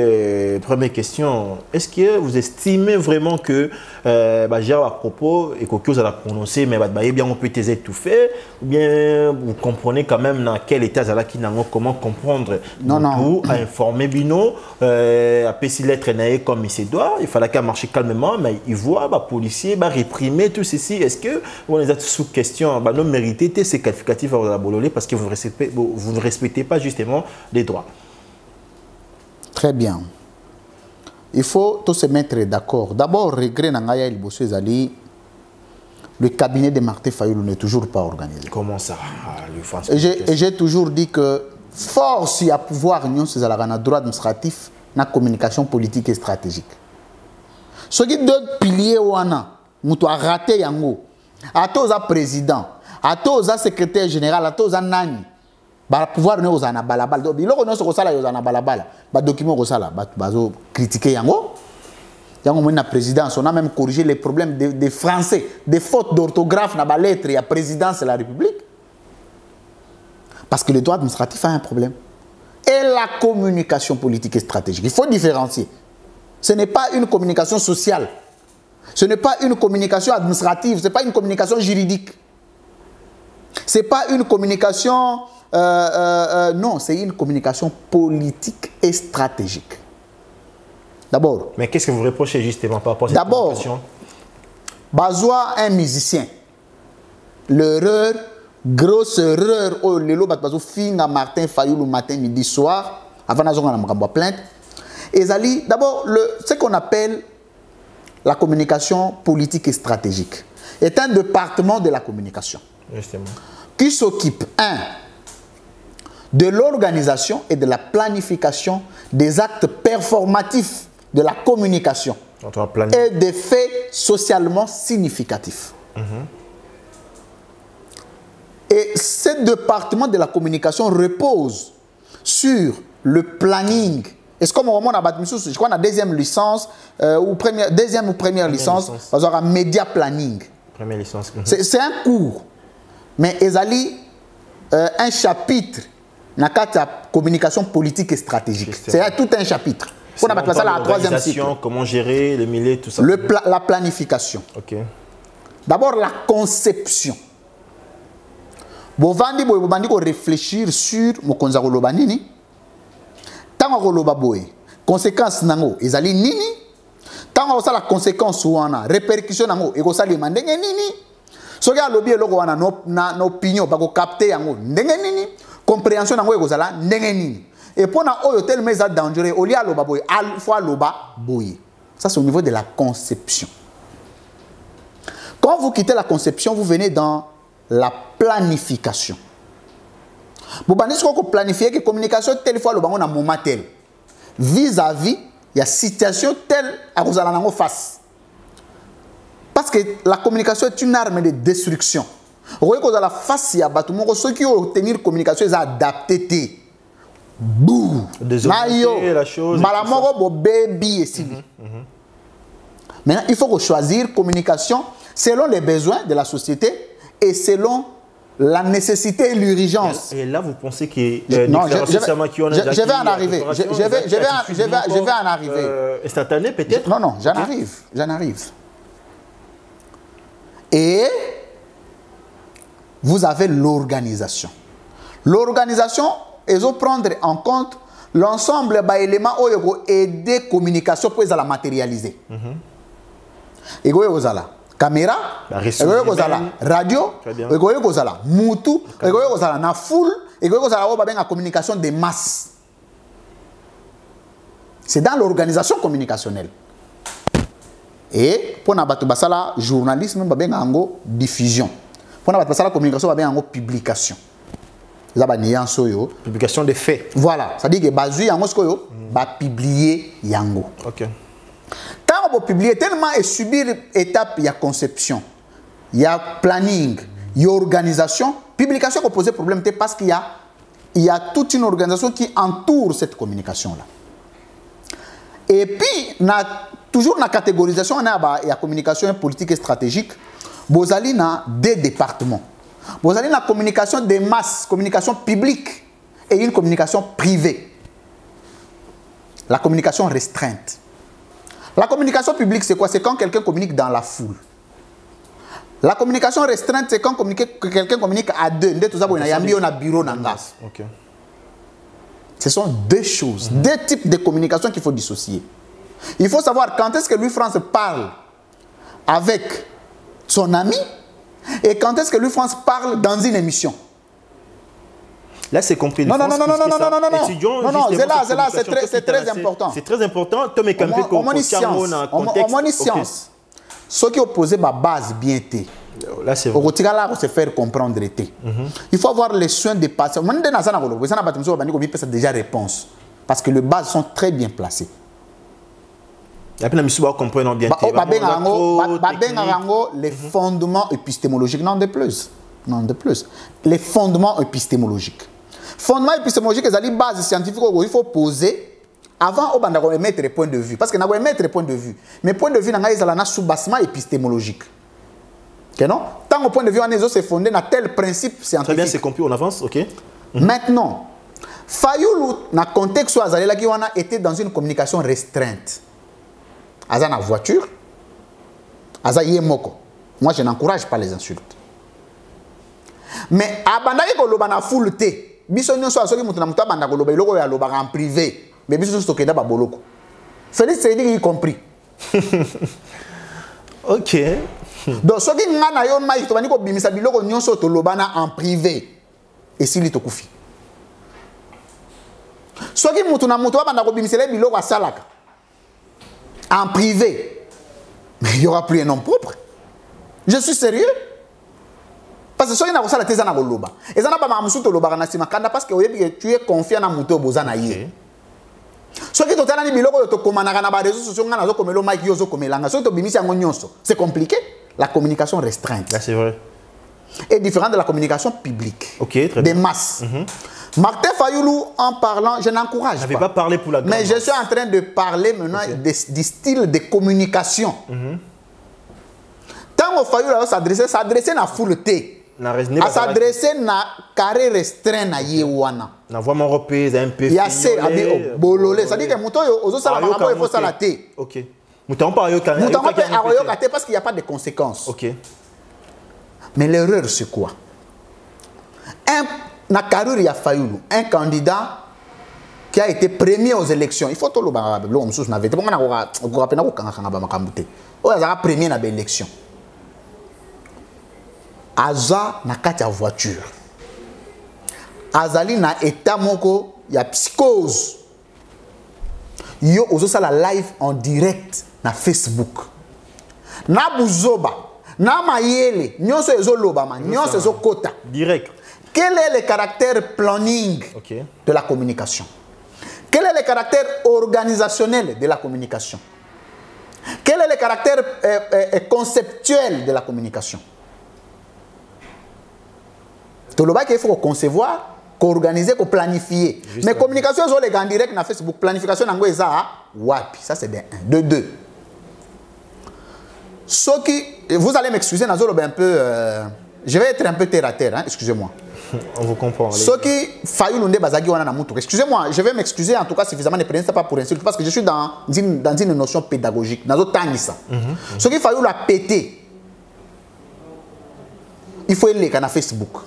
Première question, est-ce que vous estimez vraiment que j'ai à propos et que vous allez prononcer, mais bien on peut étouffer, ou bien vous comprenez quand même dans quel état qui comment comprendre tout, à informer Bino, à pécer lettre comme il se doit, il fallait qu'elle marche calmement, mais il voit les policiers réprimer tout ceci. Est-ce que vous les êtes sous question, non mériter ces qualificatifs à la Bololé parce que vous ne respectez pas justement les droits? Très bien. Il faut tous se mettre d'accord. D'abord, regret Nangaya El Bossé Zali. Le cabinet de Martin Fayoulou n'est toujours pas organisé. Comment ça? Et j'ai toujours dit que force y a pouvoir nous c'est un droit administratif, na communication politique et stratégique. Ce qui d'autres piliers wana, muto a raté yango. À tous à président, à tous à secrétaire général, à tous à nani. Ba pouvoir nous ana balabala. Donc biloko nous so sala yo ana balabala. Ba document ko sala, ba bazo critiquer yango. La présidence, on a même corrigé les problèmes des Français, des fautes d'orthographe dans la lettre et la présidence de la République. Parce que le droit administratif a un problème. Et la communication politique et stratégique, il faut différencier. Ce n'est pas une communication sociale. Ce n'est pas une communication administrative, ce n'est pas une communication juridique. Ce n'est pas une communication... non, c'est une communication politique et stratégique. D'abord. Mais qu'est-ce que vous reprochez justement par rapport à cette communication? D'abord, Bazoua, un musicien. L'erreur, grosse erreur, oh, le lot, Bazoua, finga Martin Fayoulou, matin, midi, soir, avant la plainte. Et Zali, d'abord, ce qu'on appelle la communication politique et stratégique est un département de la communication. Justement. Qui s'occupe, de l'organisation et de la des actes performatifs de la communication et des faits socialement significatifs. Et ce département de la communication repose sur le planning. Est-ce qu'on a battu, je crois, la deuxième licence deuxième ou première licence, on aura média planning. Première licence. C'est un cours, mais ezali un chapitre dans la communication politique et stratégique. C'est tout un chapitre. On a passé la troisième cycle. Comment gérer les milliers, tout ça. La planification. Okay. D'abord, la conception. Bovandi bovandi ko réfléchir sur mokonza koloba nini. Tango koloba boye. Conséquence nango ezali nini. Tango ça la conséquence wana répercussion nango eko sali mandenge nini. Soki alobi eloko wana na opinion bako capter yango ndenge nini. Compréhension nango eko sala ndenge nini. Et pour na oyo tellement ça dangereux au lieu aloba boye alfa loba boye. Ça c'est au niveau de la conception. Quand vous quittez la conception, vous venez dans la planification. Vous pouvez planifier que la communication telle fois le bango na moment tel vis-à-vis il y a situation telle à vous allez en face. Parce que la communication est une arme de destruction. Vous voyez que la face il y a bâtiment ceux qui ont tenir communication ils adapté. Bouh. Désolé la chose. Malamoro baby et si. Maintenant il faut choisir communication selon les besoins de la société et selon la nécessité et l'urgence. Et là, vous pensez que... je vais en arriver. Je vais en arriver. Instantané, peut-être? Non, j'en arrive. J'en arrive. Et vous avez l'organisation. L'organisation, ils vont prendre en compte l'ensemble des éléments qui vont aider la communication pour la matérialiser. Et vous avez caméra, radio, moutou, na foule, la communication de masse. C'est dans l'organisation communicationnelle. Et pour la journalisme, diffusion. Pour la communication, il y a une publication. Publication des faits. Voilà, ça dit que bazu yango skoyo ba publier yango. OK. Tant on publier tellement et subir étape il y a conception, il y a planning, il y a organisation, publication qui pose problème parce qu'il y a toute une organisation qui entoure cette communication là. Et puis toujours la catégorisation il y a communication politique et stratégique. Bozali na des départements. Vous avez la communication des masses, communication publique et une communication privée. La communication restreinte. La communication publique, c'est quoi? C'est quand quelqu'un communique dans la foule. La communication restreinte, c'est quand quelqu'un communique à deux. Okay. Ce sont deux choses, deux types de communication qu'il faut dissocier. Il faut savoir quand est-ce que Louis France parle avec son ami. Et quand est-ce que Louis France parle dans une émission? Là, c'est compris. Non, c'est très important. C'est très important. Science. Ce qui oppose ma base bien été. Là, c'est vrai. Là, se faire comprendre été. Il faut avoir les soins de passer. Déjà réponse. Parce que les bases sont très bien placées. Les fondements épistémologiques, non de plus. Non de plus. Les fondements épistémologiques. Fondements épistémologiques, c'est la base scientifique qu'il faut poser avant de émettre les points de vue. Parce que nous émettre les points de vue. Mais points de vue, nous avons un sous-bassement épistémologique. Okay, non? Tant au point de vue, on est fondé dans tel principe scientifique. Très bien, c'est compris, on avance, ok. Maintenant, Fayoulou, dans le contexte où on a été dans une communication restreinte. Aza na voiture, aza yemoko. Moi, je n'encourage pas les insultes. Mais abandaki koloba na foule te. Biso nyonso asoki mutu na mutu abanda koloba iloko ya loba en privé. Mais biso so tokenda ba boloko. Félix Tshisekedi y compris. OK. Donc soki nga na yo mai to bani ko bimisa biloko nyonso to lobana en privé. Et sili to kufi. Soki mutu na mutu abanda ko bimisela biloko asalaka. En privé, mais il n'y aura plus un nom propre. Je suis sérieux. Parce que si on a ça la thèse na goloba. Et ça n'a pas mamoussou to loba na simakanda parce que tu es confiant na muto bozana yé. Ce qui totala ni biloko to komana na ba réseaux sociaux ngana zo komelo mic yo zo komelanga. So to bimisi yango nyonso. C'est compliqué. La communication restreinte. Là c'est vrai. Est différente de la communication publique. OK, très bien. Des masses. Martin Fayoulou, en parlant, je n'encourage pas. Je n'avais pas parlé pour la grande mais je suis en train de parler maintenant du style de communication. Tant que Fayoulou s'adresser à la foule T, à s'adresser à carré restreint à Yewana. Na voix mon repère un peu. Il y a c'est bololé, ça dit que mouton aux ça il faut ça la T. OK. Mouton pas ayoka. Mouton pas ayoka T parce qu'il n'y a pas de conséquences. OK. Mais l'erreur c'est quoi? Na carrière ya Fayoulou, un candidat qui a été premier aux élections. Il faut tout le monde le moussous n'avait pas on a premier na élection. Aza na kati voiture. Azali na état moko ya psychose. Yo ozo sala live en direct na Facebook. Na buzoba, na mayele, nyonso ezo lobama, nyonso ezo kota. Direct. Quel est le caractère planning de la communication? Quel est le caractère organisationnel de la communication? Quel est le caractère conceptuel de la communication? Tout le monde qu'il faut concevoir, qu'organiser, qu'on planifier. Mais communication, ils ont les gars en direct dans Facebook. Planification, wapi. Ça, c'est de 1. De 2. Ce qui, vous allez m'excuser, un peu, je vais être un peu terre à terre, hein, excusez-moi. On vous comprend. Ce qui Fayoulou bazagi wana na mutu. Excusez-moi, je vais m'excuser en tout cas suffisamment, ne prenez ça pas pour insulte parce que je suis dans une notion pédagogique. Dans ça. Ce qui Fayoulou a pété, il faut aller sur Facebook.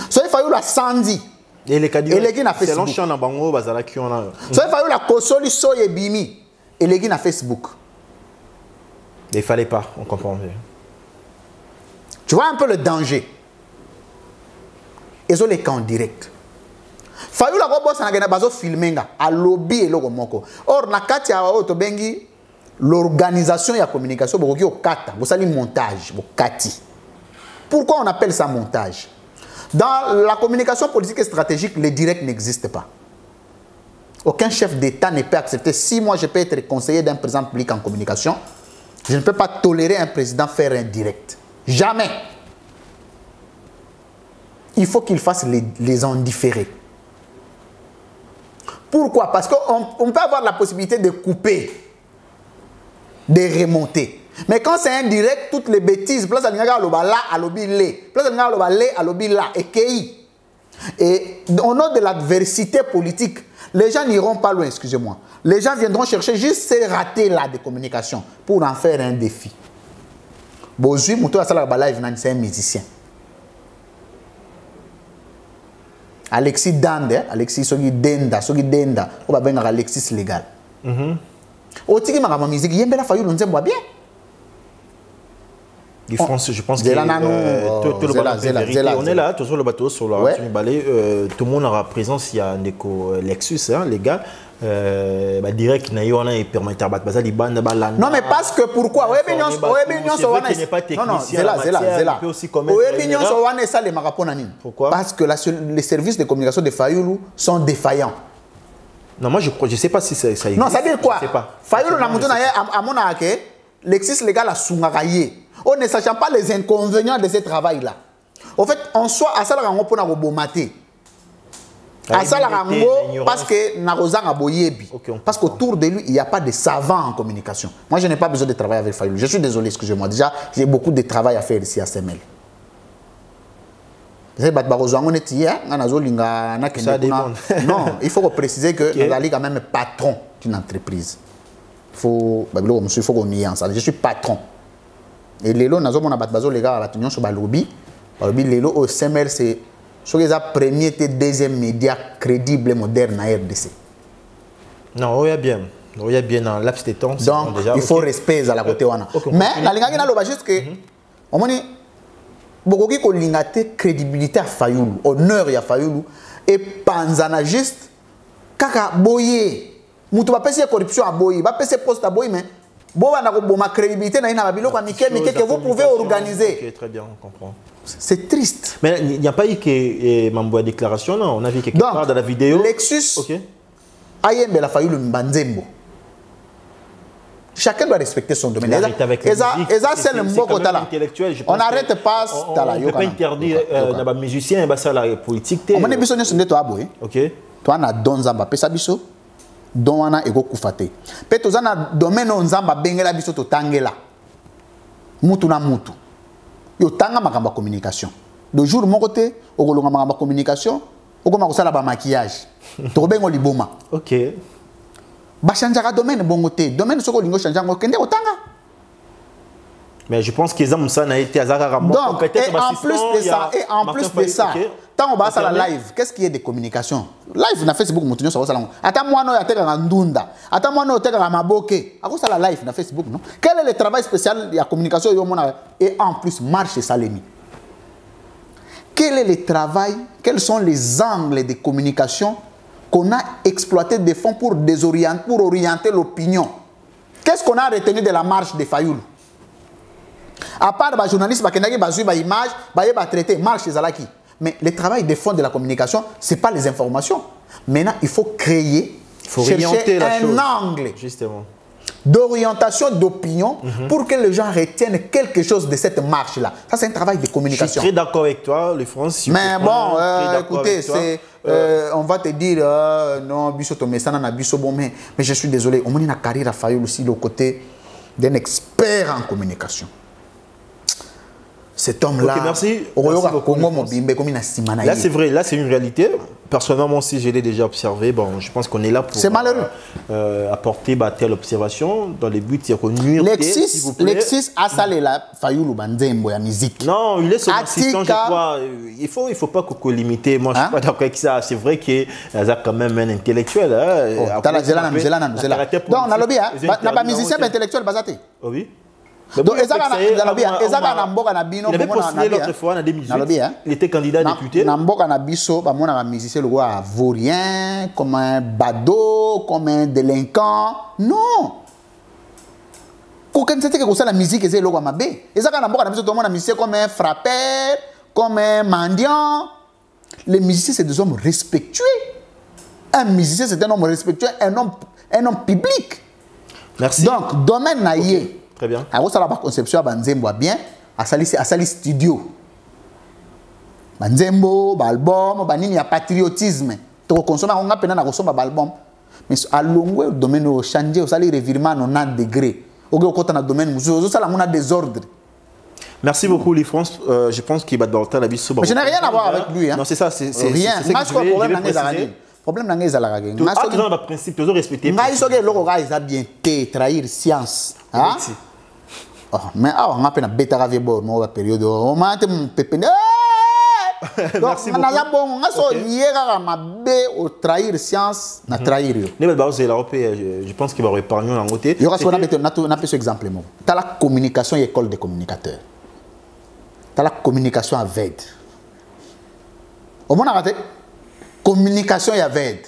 Ce qui Fayoulou a sandi, et les cadres na Facebook. C'est l'enchaînement bango bazala qui on a. Ce qui Fayoulou a kosoli soye bimi, et les na Facebook. Il fallait pas, on comprend. Tu vois un peu le danger. Ils ont les cas en direct. Fayoulou a boss na gena bazo filmenga a lobby et logo moko. Or na kati ya auto bengi l'organisation ya communication bokoki okata, bosali montage, bokati. Pourquoi on appelle ça montage? Dans la communication politique et stratégique, le direct n'existe pas. Aucun chef d'État ne peut accepter. Si moi je peux être conseiller d'un président public en communication, je ne peux pas tolérer un président faire un direct. Jamais. Il faut qu'il fasse les en différé. Pourquoi? Parce qu'on peut avoir la possibilité de couper, de remonter. Mais quand c'est un direct, toutes les bêtises, place à l'ingaka aloba là, alobi lé, place à l'ingaka aloba lé, alobi là, et kei. Et au nom de l'adversité politique, les gens n'iront pas loin, excusez-moi. Les gens viendront chercher juste ces ratés là de communication pour en faire un défi. Bozui, Moutou Asala Balaïv, c'est un musicien. Alexis Dande, Alexis Sogi Denda, on va venir Alexis Légal. Au Tiki Marama musique, il y a bien la faillite, on voit bien. Je pense que on est là, toujours le bateau sur la tout le monde aura présence, il y a un éco Lexus, hein, les gars. Direct non mais parce que pourquoi non pourquoi parce que les services de communication de Fayoulou sont défaillants. Non, moi je sais pas si ça existe. Non, ça veut dire quoi? Fayoulou na mutu na à mon aké Lexis légal a soungaraye. On ne sachant pas les inconvénients de ce travail là. En fait, en soi à ça la rango pour na bomater. À ça la rango parce que Narozang a boyebi. Parce qu'autour de lui, il n'y a pas de savants en communication. Moi, je n'ai pas besoin de travailler avec Fayoulou. Je suis désolé, excusez-moi. Déjà, j'ai beaucoup de travail à faire ici à SML. Non, il faut préciser que nous allons quand même patron d'une entreprise. Il faut qu'on y ait ensemble. Je suis patron. Et les lots, nous avons les gars à la sur le lobby. Les lots au SML, c'est le premier et deuxième média crédible et moderne à RDC. Non, on y a bien. On y a bien dans laps de temps. Donc, déjà, il faut respect à la côté. Mais, la juste que, on m'a dit, beaucoup qui ont crédibilité à Fayoulou, honneur à Fayoulou, et panzana juste, kaka boye. Moutou va passer corruption à boye, va passer poste à boye, mais bon, ma crédibilité n'a pas que vous pouvez organiser. Ok, très bien, on comprend. C'est triste. Mais il n'y a pas eu que Mambo a déclaration, non? On a vu quelque part dans la vidéo. Lexus, Ayembe la Fayoulou Mbanzembo. Chacun doit respecter son domaine. On n'arrête pas. On ne peut pas interdire les musiciens et la politique. On a besoin de toi. Ok. Toi, on a don zamba pesa biso. Don wana ego kufate. Peut on a domaine on zamba bengela biso to tangela. Mutu na mutu. Yo tanga makamba communication. De jour mon côté, au golonga makamba communication, au goma ko sala ba maquillage. To bengo liboma. Ok. Bachanjaka domaine bon côté. Domaine soko lingo chanjango kende otanga. Mais je pense que ça n'a été hasard. Donc, et en plus de ça, tant on va à la live, qu'est-ce qui est de communication? Live na Facebook, mon sur salon. Attends moi non ya teka ngandunda. Attends moi non teka maboke. À cause de la live na Facebook, non? Quel est le travail spécial de la communication et en plus marche Salemi? Quel est le travail? Quels sont les angles de communication qu'on a exploité des fonds pour orienter l'opinion? Qu'est-ce qu'on a retenu de la marche de Fayoulou? À part les journalistes, les images, les traiter, marche Zalaki. Mais le travail des fonds de la communication, ce n'est pas les informations. Maintenant, il faut créer, chercher un angle d'orientation d'opinion pour que les gens retiennent quelque chose de cette marche-là. Ça, c'est un travail de communication. Je suis très d'accord avec toi, le France. Mais bon, écoutez, on va te dire, non, Bissoto, mais ça n'a pas bon, mais je suis désolé. On a une carrière à Fayoulou aussi, le côté d'un expert en communication. Cet homme-là, là c'est vrai, là c'est une réalité. Personnellement aussi je l'ai déjà observé. Bon, je pense qu'on est là pour apporter telle observation dans le but de nuire. Lexis a salé la Fayoulou Banzembo ya musique. Non, il est son assistant, je crois. Il faut pas qu'on limite. Moi je suis pas d'accord avec ça. C'est vrai qu'il a quand même un intellectuel. Donc on a lobby, n'a musicien intellectuel basé. Oui. Donc, il avait postulé l'autre fois en 2018. Il était candidat député. Il un musicien vaurien, comme un badaud, comme un délinquant. Non. Quand c'était que ça la musique c'est logo mabé. Et ça quand on a tout le monde a musicien comme un frappeur, comme un mendiant. Les musiciens c'est des hommes respectueux. Un musicien c'est un homme respectueux, un homme public. Merci. Donc domaine naïe. Okay. Très bien. Alors ça la conception banzembo bien, à sali studio. Banzembo, album, banini ya patriotisme. To consommer on a pena na consommer album. Mais à longue domaine au changer, au sali revirement à 90 degrés. Au côté na domaine musu, ça la mona désordre. Merci beaucoup, Lee-France. Je pense qu'il va dans la vie sobre. Mais je n'ai rien à voir avec lui. Hein. Non, c'est ça. C'est rien. C'est ce problème dans les araignées. Problème dans les araignées. Ah, tu as un principe, tu as respecté. Mais il faut que l'orage a bien trahir science. Hein? Oh, mais on a peine à bêta ravier bord, moi période. On m'a été pépé. Merci beaucoup. On a so hier ma bé au trahir science, na trahir yo. Je pense qu'il va épargner en côté. Il y aura ce qu'on appelle ce exemple. Tu as la communication et école des communicateurs. Tu as la communication à VED. Au moins, raté. Communication et à VED.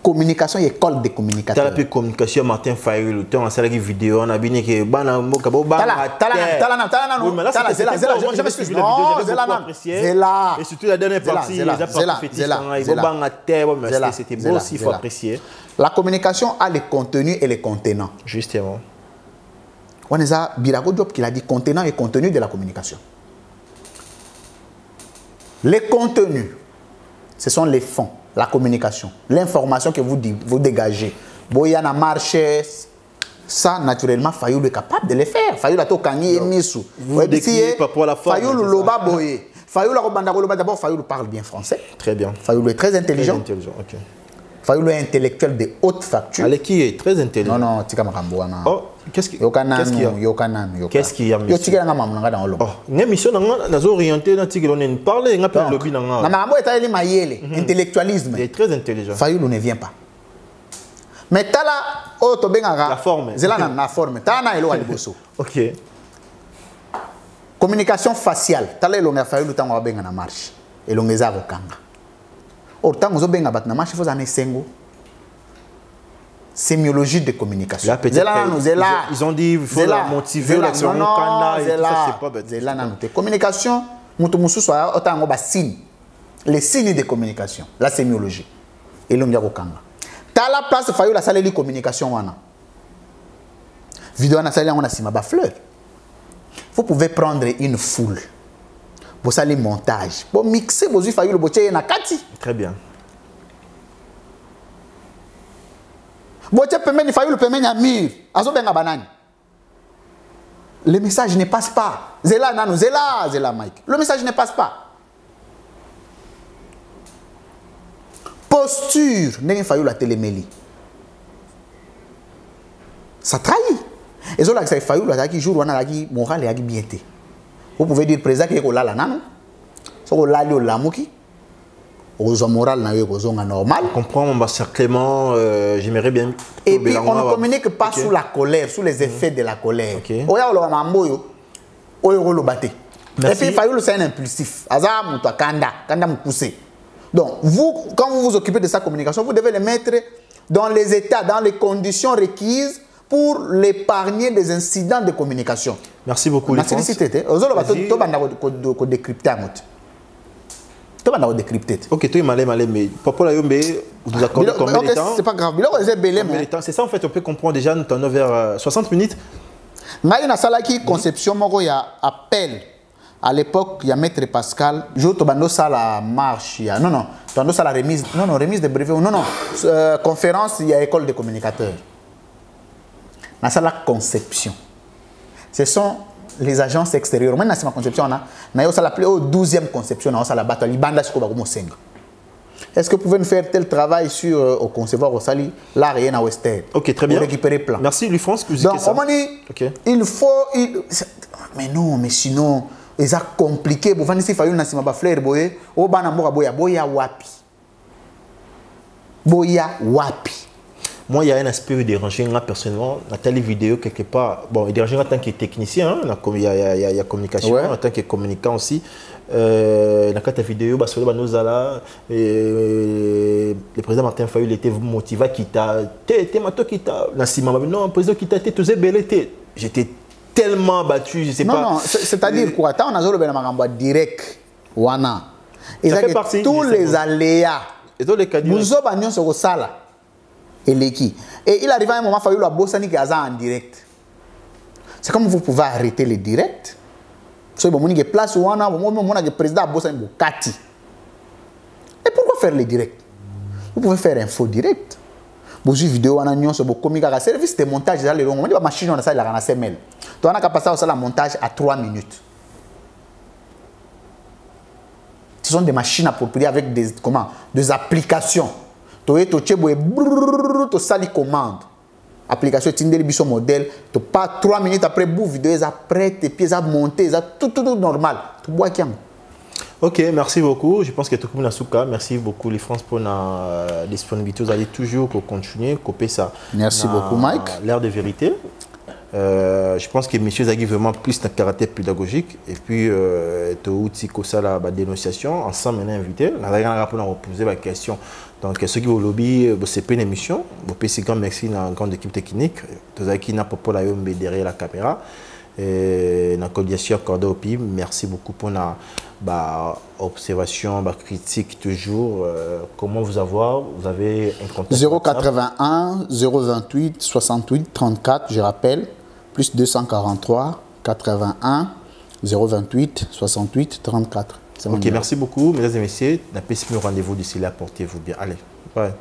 Communication et école des communicateurs. Tu as la communication Martin Fayulu. Tu as une vidéo. On a bien que Bana Mokabo et surtout la dernière partie, c'était beau aussi, il faut apprécier. La communication a les contenus et les contenants. Justement. On a Birago Diop qui a dit contenant et contenu de la communication. Les contenus, ce sont les fonds, la communication, l'information que vous dégagez. Boyana marche, ça naturellement Fayulu est capable de le faire. Fayulu a tout gagné et misou. Vous décrivez pas pour la forme. Fayulu loba boye. Fayulu d'abord Fayulu parle bien français. Très bien. Fayulu est très intelligent. Très intelligent, ok. Fayulu est intellectuel de haute facture. Allez, qui est très intelligent. Non, Tika Makamboana. Oh, qu'est-ce qu'il y a? Qu'est-ce qu'il y a, monsieur? Oh, une émission, on a orienté, on a parlé, on a parlé lobby. Intellectualisme. Il est très intelligent. Fayulu ne vient pas. Mais la forme. C'est là la forme. Ok. Communication faciale. Tala elonga Fayulu tango benga na marche. Elonga eza kokanga. Autant que benga bat na marche faut ane sengo. Sémiologie de communication. Ils ont dit il faut la motiver l'action kanda et ça c'est pas bête. Zela na noté. Communication mutu mususu autant ngo ba signe. Les signes de communication, la sémiologie. Elonga kokanga. Tala place Fayulu la salle de communication wana. Vidéo na salle on a sima ba fleur. Vous pouvez prendre une foule. Vous allez montage. Pour mixer vos Fayulu boche na kati. Très bien. Boche pemeni Fayulu pemeni amir. Azo benga banani. Le message ne passe pas. Zela nano, zela Mike. Le message ne passe pas. Posture, n'est Fayulu la télémélie. Ça trahit. Et ça, c'est Fayulu qui joue on a qui moral et qui bienté. Vous pouvez dire président qui est là non? So là le lamuki. Aux moral na yo normal. Je comprends mon sacrément j'aimerais bien. Et puis on ne communique pas sous la colère, sous les effets de la colère. Oya lo mamboyo. Oyo lo baté. Et puis Fayulu c'est un impulsif. Aza muto kanda mukuse. Donc vous quand vous vous occupez de sa communication, vous devez le mettre dans les états, dans les conditions requises pour l'épargner des incidents de communication. Merci beaucoup. Merci. Ok, tu es malé, mais papa Yombe, vous accordez combien de temps? C'est pas grave. C'est ça en fait, on peut comprendre déjà, nous avons vers 60 minutes. Il y a une conception, il y a appel. À l'époque, il y a Maître Pascal. Je vais la marche. Non, la remise. Non, remise de brevet. Non, conférence, il y a école de communicateurs. Dans la conception. Ce sont les agences extérieures. Maintenant, c'est ma conception. On a l'appelé au 12e conception. On a la bataille. Est-ce que vous pouvez nous faire tel travail sur au concevoir au Sali, là, rien à Western? Ok, très bien. Pour récupérer plan. Merci, Louis-France. Donc, il faut. Mais non, mais sinon, c'est compliqué. Vous voyez, il faut que fleur boye. Au banamora boya wapi. Boya wapi. Moi, il y a un aspect dérangé, moi, personnellement, dans telle vidéo, quelque part, bon, il dérangé en tant que technicien, hein, il y a communication, ouais. en tant que communicant aussi. Dans la vidéo, bah, sur le le président Martin Fayulu était motivé qui t'a non, le président qui t'a été j'étais tellement battu, je sais pas. Non, c'est-à-dire quoi? Tant on a joué le direct, wana. Et ça fait partie tous les aléas. Et tous les cas nous avons sur sala et l'équipe. Et il arrive à un moment, Fayulu a bossé en direct. C'est comme vous pouvez arrêter les directs. So, bon, il y a place où on a le président a bossé en Kati. Et pourquoi faire les directs? Vous pouvez faire un faux direct. Vous avez vidéo, on a un comique à service de montage. On a une machine, on a ça, il a un SML. Donc, on a passé au montage à 3 minutes. Ce sont des machines appropriées avec des applications. Tu as tu sali commande. Application Tinder biso modèle, tu pas 3 minutes après bout vidéo, ça prête et puis ça monté, ça tout normal. Tu bois qui? Ok, merci beaucoup. Je pense que tout le monde a souka. Merci beaucoup les France pour la disponibilité. Vous allez toujours continuer, couper ça. Merci beaucoup Mike. L'air de vérité. Je pense que M. Zaghi vraiment plus de caractère pédagogique et puis tu as aussi la dénonciation ensemble maintenant invité. On a posé la question. Donc ceux qui vont lobby, c'est pas une émission. Vous pouvez grand merci à la grande équipe technique. Vous avez qui n'a pas la derrière la caméra. Et la coordination accordée au PIB. Merci beaucoup pour la observation, la critique toujours. Comment vous avoir? Vous avez un contact 081 028 68 34, je rappelle, plus 243 81 028 68 34. Ok, merci beaucoup, mesdames et messieurs. N'a pas rendez-vous d'ici là, portez-vous bien. Allez, bye.